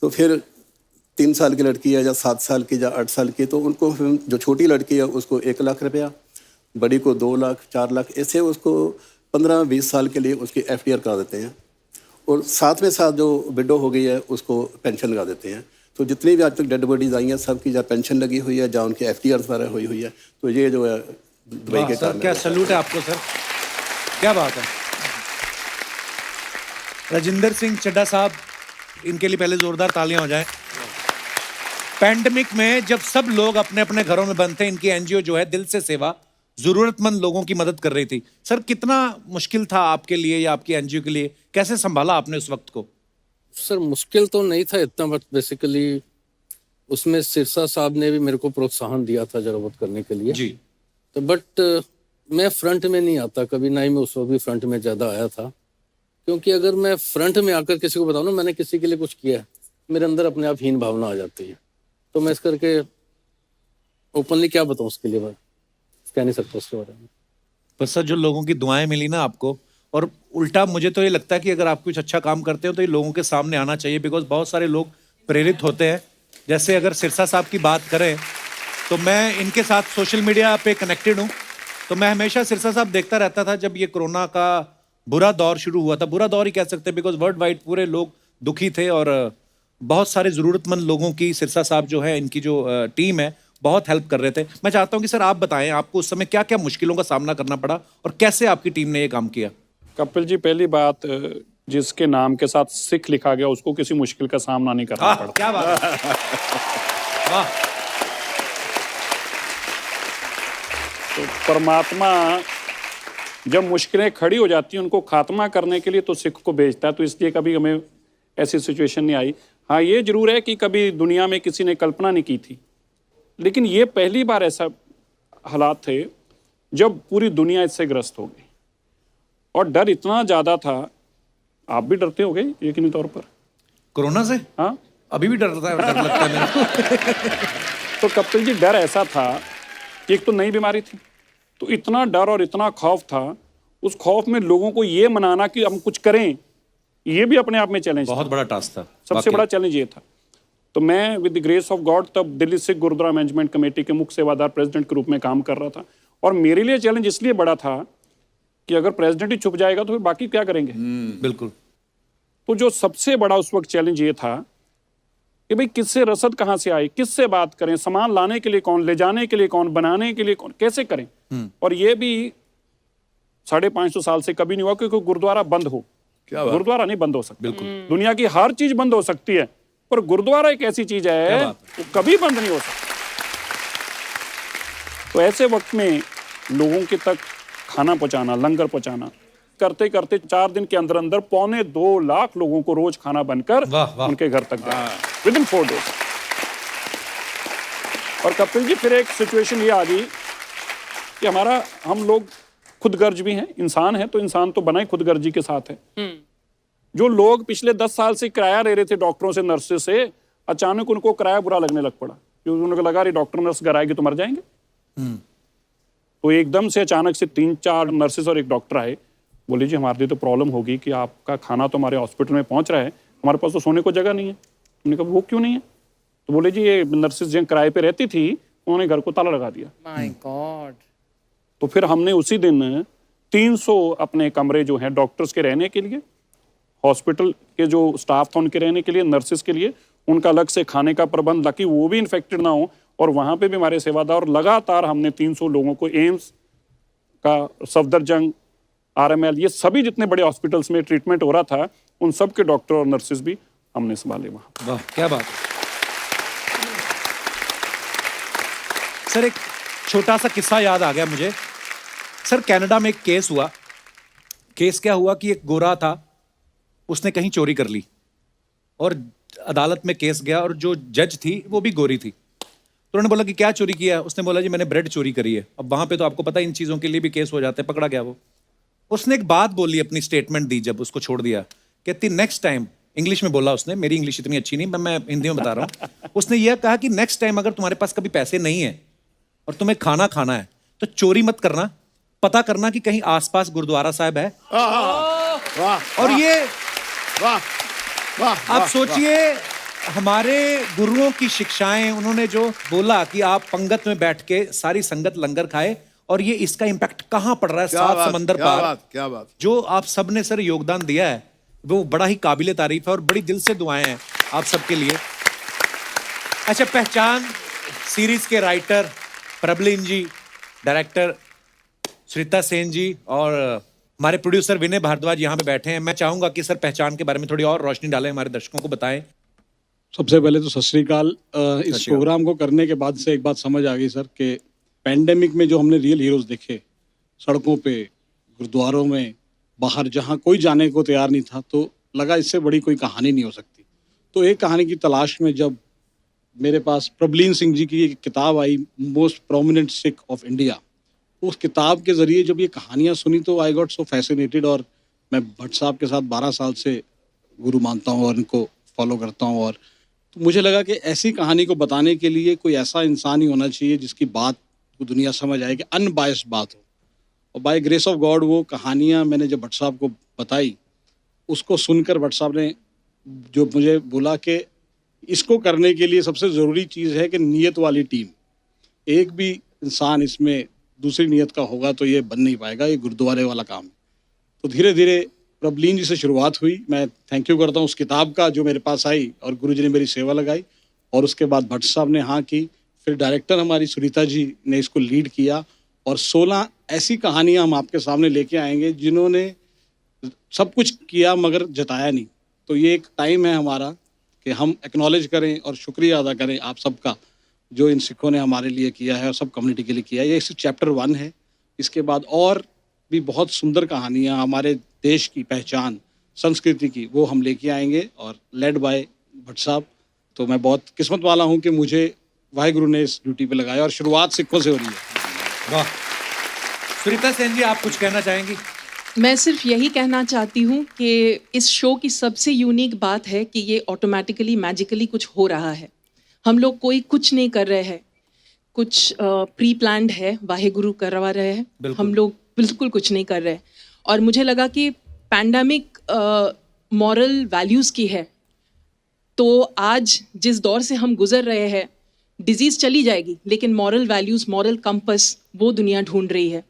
तो फिर 3 साल की लड़की है या 7 साल की या 8 साल की, तो उनको जो छोटी लड़की है उसको 1 लाख रुपया, बड़ी को 2 लाख 4 लाख, ऐसे उसको 15-20 साल के लिए उसकी FDR करा देते हैं। और साथ में साथ जो विडो हो गई है उसको पेंशन लगा देते हैं। तो जितनी भी आज तक डेड बॉडीज आई हैं सब की जहाँ पेंशन लगी हुई है, जहाँ उनकी FDR वगैरह हुई है। तो ये जो है दुबई के सर, कारण क्या सैल्यूट है आपको सर, क्या बात है। राजिंदर सिंह चड्ढा साहब, इनके लिए पहले जोरदार तालियां हो जाएं। पैंडेमिक में जब सब लोग अपने अपने घरों में बंद थे, इनकी एनजीओ जो है दिल से सेवा जरूरतमंद लोगों की मदद कर रही थी। सर कितना मुश्किल था आपके लिए या आपकी एनजीओ के लिए, कैसे संभाला आपने उस वक्त को? सर मुश्किल तो नहीं था इतना, बट बेसिकली उसमें सिरसा साहब ने भी मेरे को प्रोत्साहन दिया था जरा बहुत करने के लिए जी। तो बट मैं फ्रंट में नहीं आता कभी, ना ही मैं उस वक्त भी फ्रंट में ज़्यादा आया था। क्योंकि अगर मैं फ्रंट में आकर किसी को बताऊँ ना मैंने किसी के लिए कुछ किया है, मेरे अंदर अपने आप हीन भावना आ जाती है। तो मैं इस करके ओपनली क्या बताऊँ उसके लिए, मैं कह नहीं सकता उसके बारे में। पर सर जो लोगों की दुआएं मिली ना आपको, और उल्टा मुझे तो ये लगता है कि अगर आप कुछ अच्छा काम करते हो तो ये लोगों के सामने आना चाहिए, बिकॉज बहुत सारे लोग प्रेरित होते हैं। जैसे अगर सिरसा साहब की बात करें तो मैं इनके साथ सोशल मीडिया पे कनेक्टेड हूँ, तो मैं हमेशा सिरसा साहब देखता रहता था जब ये कोरोना का बुरा दौर शुरू हुआ था। बुरा दौर ही कह सकते हैं बिकॉज वर्ल्ड वाइड पूरे लोग दुखी थे और बहुत सारे ज़रूरतमंद लोगों की सिरसा साहब जो है, इनकी जो टीम है, बहुत हेल्प कर रहे थे। मैं चाहता हूं कि सर आप बताएं आपको उस समय क्या क्या मुश्किलों का सामना करना पड़ा और कैसे आपकी टीम ने ये काम किया? कपिल जी, पहली बात, जिसके नाम के साथ सिख लिखा गया उसको किसी मुश्किल का सामना नहीं करना पड़ा। क्या बात है। वाह। तो परमात्मा जब मुश्किलें खड़ी हो जाती हैं उनको खात्मा करने के लिए तो सिख को भेजता है, तो इसलिए कभी हमें ऐसी सिचुएशन नहीं आई। हाँ, ये जरूर है कि कभी दुनिया में किसी ने कल्पना नहीं की थी, लेकिन ये पहली बार ऐसा हालात थे जब पूरी दुनिया इससे ग्रस्त हो गई और डर इतना ज़्यादा था। आप भी डरते होगे यकीनी तौर पर कोरोना से? हाँ, अभी भी डर लगता है मेरे को। तो कपिल जी, डर ऐसा था कि एक तो नई बीमारी थी, तो इतना डर और इतना खौफ था। उस खौफ में लोगों को ये मनाना कि हम कुछ करें, ये भी अपने आप में चैलेंज, बहुत बड़ा टास्क था। सबसे बड़ा चैलेंज ये था। तो मैं with the grace of God तब दिल्ली सिख गुरुद्वारा मैनेजमेंट कमेटी के मुख्य सेवादार प्रेसिडेंट के रूप में काम कर रहा था। और मेरे लिए चैलेंज इसलिए बड़ा था कि अगर प्रेसिडेंट ही छुप जाएगा तो फिर बाकी क्या करेंगे। बिल्कुल। तो जो सबसे बड़ा उस वक्त चैलेंज ये था कि भाई किससे रसद कहाँ से आई, किससे बात करें, सामान लाने के लिए कौन, ले जाने के लिए कौन, बनाने के लिए कौन, कैसे करें। और ये भी 550 साल से कभी नहीं हुआ क्योंकि गुरुद्वारा बंद हो। गुरुद्वारा नहीं बंद हो सकता। बिल्कुल। दुनिया की हर चीज बंद हो सकती है, पर गुरुद्वारा एक ऐसी चीज है वो कभी बंद नहीं हो सकती। तो ऐसे वक्त में लोगों के तक खाना पहुंचाना, लंगर पहुंचाना, करते करते 4 दिन के अंदर अंदर 2.25 लाख लोगों को रोज खाना बनकर उनके घर तक गया विद इन 4 डेज। और कपिल जी, फिर एक सिचुएशन ये आ गई कि हम लोग खुदगर्ज भी हैं, इंसान है, तो इंसान तो बना ही खुदगर्जी के साथ है। जो लोग पिछले 10 साल से किराया ले रहे थे डॉक्टरों से, नर्सेस से, अचानक उनको किराया बुरा लगने लग पड़ा क्योंकि उनको लगा रही डॉक्टर नर्स घर आएगी तो मर जाएंगे। तो एकदम से अचानक से 3-4 नर्सेस और एक डॉक्टर आए, बोले जी हमारे लिए तो प्रॉब्लम होगी कि आपका खाना तो हमारे हॉस्पिटल में पहुंच रहा है, हमारे पास तो सोने को जगह नहीं है। हमने कहा वो क्यों नहीं है? तो बोले जी ये नर्सेस जिन किराए पे रहती थी उन्होंने घर को ताला लगा दिया। My God. तो फिर हमने उसी दिन 300 अपने कमरे जो हैं डॉक्टर्स के रहने के लिए, हॉस्पिटल के जो स्टाफ था उनके रहने के लिए, नर्सेस के लिए, उनका अलग से खाने का प्रबंध, ताकि वो भी इन्फेक्टेड ना हो। और वहाँ पे भी हमारे सेवादार, लगातार हमने 300 लोगों को एम्स का, सफदरजंग, RML, ये सभी जितने बड़े हॉस्पिटल्स में ट्रीटमेंट हो रहा था उन सब के डॉक्टर और नर्सेस भी हमने संभाले वहाँ। वाह, क्या बात है। सर एक छोटा सा किस्सा याद आ गया मुझे सर कनाडा में एक केस हुआ। केस क्या हुआ कि एक गोरा था, उसने कहीं चोरी कर ली और अदालत में केस गया और जो जज थी वो भी गोरी थी। तो उन्होंने बोला कि क्या चोरी किया है? उसने बोला जी मैंने ब्रेड चोरी करी है। अब वहां पे तो आपको पता है इन चीजों के लिए भी केस हो जाते हैं, पकड़ा गया वो। उसने एक बात बोली, अपनी स्टेटमेंट दी जब उसको छोड़ दिया, कहती नेक्स्ट टाइम, इंग्लिश में बोला उसने, मेरी इंग्लिश इतनी अच्छी नहीं, मैं हिंदी में बता रहा हूँ। उसने यह कहा कि नेक्स्ट टाइम अगर तुम्हारे पास कभी पैसे नहीं है और तुम्हें खाना खाना है तो चोरी मत करना, पता करना कि कहीं आसपास गुरुद्वारा साहब है। और ये आप सोचिए हमारे गुरुओं की शिक्षाएं, उन्होंने जो बोला कि आप पंगत में बैठ के सारी संगत लंगर खाए, और ये इसका इम्पैक्ट कहां पड़ रहा है सात समंदर पार। क्या बात। जो आप सब ने सर योगदान दिया है वो बड़ा ही काबिले तारीफ है और बड़ी दिल से दुआएं हैं आप सबके लिए। अच्छा, पहचान सीरीज के राइटर प्रबलिन जी, डायरेक्टर श्रीता सेन जी और हमारे प्रोड्यूसर विनय भारद्वाज यहाँ पे बैठे हैं। मैं चाहूंगा कि सर पहचान के बारे में थोड़ी और रोशनी डालें, हमारे दर्शकों को बताएं। सबसे पहले तो सत श्री अकाल। इस प्रोग्राम को करने के बाद से एक बात समझ आ गई सर कि पैंडेमिक में जो हमने रियल हीरोज देखे सड़कों पे, गुरुद्वारों में, बाहर जहाँ कोई जाने को तैयार नहीं था, तो लगा इससे बड़ी कोई कहानी नहीं हो सकती। तो एक कहानी की तलाश में जब मेरे पास प्रबलिन सिंह जी की एक किताब आई, most prominent Sikh of India, उस किताब के ज़रिए जब ये कहानियाँ सुनी तो आई गॉट सो फैसिनेटेड। और मैं भट्ट साहब के साथ 12 साल से गुरु मानता हूँ और इनको फॉलो करता हूँ, और तो मुझे लगा कि ऐसी कहानी को बताने के लिए कोई ऐसा इंसान ही होना चाहिए जिसकी बात को दुनिया समझ आए, कि अनबायस्ड बात हो। और बाय ग्रेस ऑफ गॉड वो कहानियाँ मैंने जब भट्ट साहब को बताई, उसको सुनकर भट्ट साहब ने जो मुझे बोला कि इसको करने के लिए सबसे ज़रूरी चीज़ है कि नीयत वाली टीम। एक भी इंसान इसमें दूसरी नीयत का होगा तो ये बन नहीं पाएगा, ये गुरुद्वारे वाला काम है। तो धीरे धीरे प्रबलिन जी से शुरुआत हुई। मैं थैंक यू करता हूँ उस किताब का जो मेरे पास आई और गुरु जी ने मेरी सेवा लगाई, और उसके बाद भट्ट साहब ने हाँ की, फिर डायरेक्टर हमारी सुनीता जी ने इसको लीड किया, और 16 ऐसी कहानियाँ हम आपके सामने लेके आएंगे जिन्होंने सब कुछ किया मगर जताया नहीं। तो ये एक टाइम है हमारा कि हम एक्नॉलेज करें और शुक्रिया अदा करें आप सबका, जो इन सिखों ने हमारे लिए किया है और सब कम्युनिटी के लिए किया है। ये चैप्टर 1 है। इसके बाद और भी बहुत सुंदर कहानियाँ हमारे देश की पहचान, संस्कृति की, वो हम लेके आएंगे, और लेड बाय भट्ट साहब। तो मैं बहुत किस्मत वाला हूँ कि मुझे वाहिगुरु ने इस ड्यूटी पे लगाया, और शुरुआत सिखों से हो रही है। वाह। सुनीता सेन जी, आप कुछ कहना चाहेंगी? मैं सिर्फ यही कहना चाहती हूँ कि इस शो की सबसे यूनिक बात है कि ये ऑटोमेटिकली मैजिकली कुछ हो रहा है। हम लोग कोई कुछ नहीं कर रहे हैं, कुछ प्री प्लान्ड है, वाहेगुरु करवा रहे हैं, हम लोग बिल्कुल कुछ नहीं कर रहे। और मुझे लगा कि पैंडेमिक मॉरल वैल्यूज़ की है, तो आज जिस दौर से हम गुजर रहे हैं, डिजीज़ चली जाएगी लेकिन मॉरल वैल्यूज़, मॉरल कंपस वो दुनिया ढूंढ रही है।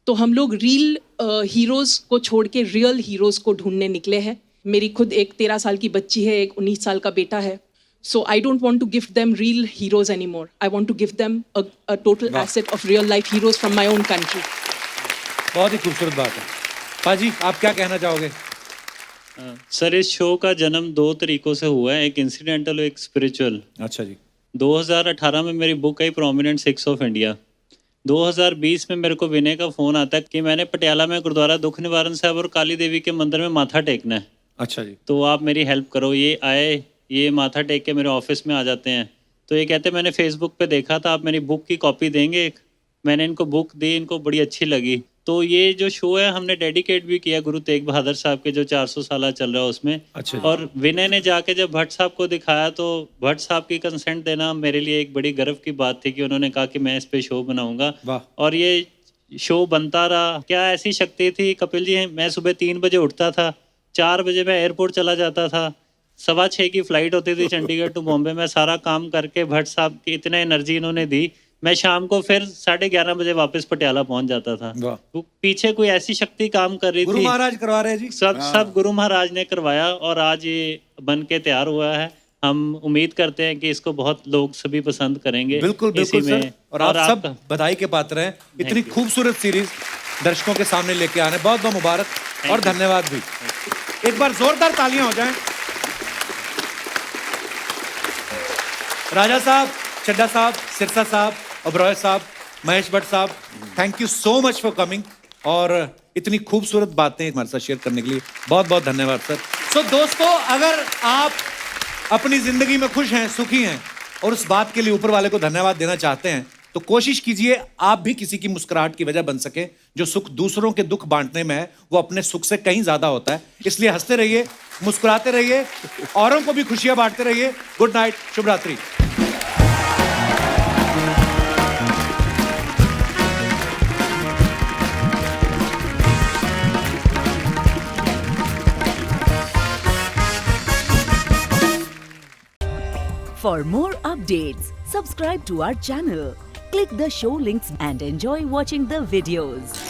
तो हम लोग रियल हीरोज़ को छोड़ के रियल हीरोज़ को ढूंढने निकले हैं। मेरी खुद एक 13 साल की बच्ची है, एक 19 साल का बेटा है। So I don't want to give them real heroes anymore. I want to give them a total asset of real life heroes from my own country. बहुत ही खूबसूरत बात है। पाजी, आप क्या कहना चाहोगे? सर, इस शो का जन्म 2 तरीकों से हुआ है, एक इंसिडेंटल और एक स्पिरिचुअल। अच्छा जी। 2018 में मेरी book I prominent six of India. 2020 में मेरे को विनय का फ़ोन आता है कि मैंने पटियाला में गुरुद्वारा दुख निवारण साहब और काली देवी के मंदिर में माथा टेकना है। अच्छा जी। तो आप मेरी हेल्प करो। ये आए, ये माथा टेक के मेरे ऑफिस में आ जाते हैं। तो ये कहते मैंने फेसबुक पे देखा था, आप मेरी बुक की कॉपी देंगे एक? मैंने इनको बुक दी, इनको बड़ी अच्छी लगी। तो ये जो शो है हमने डेडिकेट भी किया गुरु तेग बहादुर साहब के जो 400 साल चल रहा है उसमें। अच्छा। और विनय ने जाके जब भट्ट साहब को दिखाया तो भट्ट साहब की कंसेंट देना मेरे लिए एक बड़ी गर्व की बात थी कि उन्होंने कहा कि मैं इस पे शो बनाऊंगा। और ये शो बनता रहा। क्या ऐसी शक्ति थी कपिल जी, मैं सुबह 3 बजे उठता था, 4 बजे मैं एयरपोर्ट चला जाता था, 6:15 की फ़्लाइट होती थी चंडीगढ़ टू बॉम्बे में। सारा काम करके भट्ट साहब की इतना एनर्जी इन्होंने दी, मैं शाम को फिर 11:30 बजे वापस पटियाला पहुंच जाता था। तो पीछे कोई ऐसी शक्ति काम कर रही थी। गुरु महाराज करवा रहे हैं जी। सब गुरु महाराज ने करवाया और आज ये बन के तैयार हुआ है। हम उम्मीद करते हैं कि इसको बहुत लोग सभी पसंद करेंगे। बिल्कुल बिल्कुल सर। और आप सब बधाई के पात्र हैं। इतनी खूबसूरत सीरीज दर्शकों के सामने लेके आने, बहुत बहुत मुबारक और धन्यवाद भी। एक बार जोरदार तालियां हो जाएं। राजा साहब, चड्ढा साहब, सिरसा साहब, ओबरॉय साहब, महेश भट्ट साहब, thank you so much for coming. और इतनी खूबसूरत बातें हमारे साथ शेयर करने के लिए बहुत बहुत धन्यवाद सर। सो दोस्तों, अगर आप अपनी जिंदगी में खुश हैं, सुखी हैं और उस बात के लिए ऊपर वाले को धन्यवाद देना चाहते हैं तो कोशिश कीजिए आप भी किसी की मुस्कुराहट की वजह बन सके। जो सुख दूसरों के दुख बांटने में है वो अपने सुख से कहीं ज्यादा होता है। इसलिए हंसते रहिए, मुस्कुराते रहिए, औरों को भी खुशियां बांटते रहिए। गुड नाइट, शुभ रात्रि। For more updates, subscribe to our channel, click the show links and enjoy watching the videos.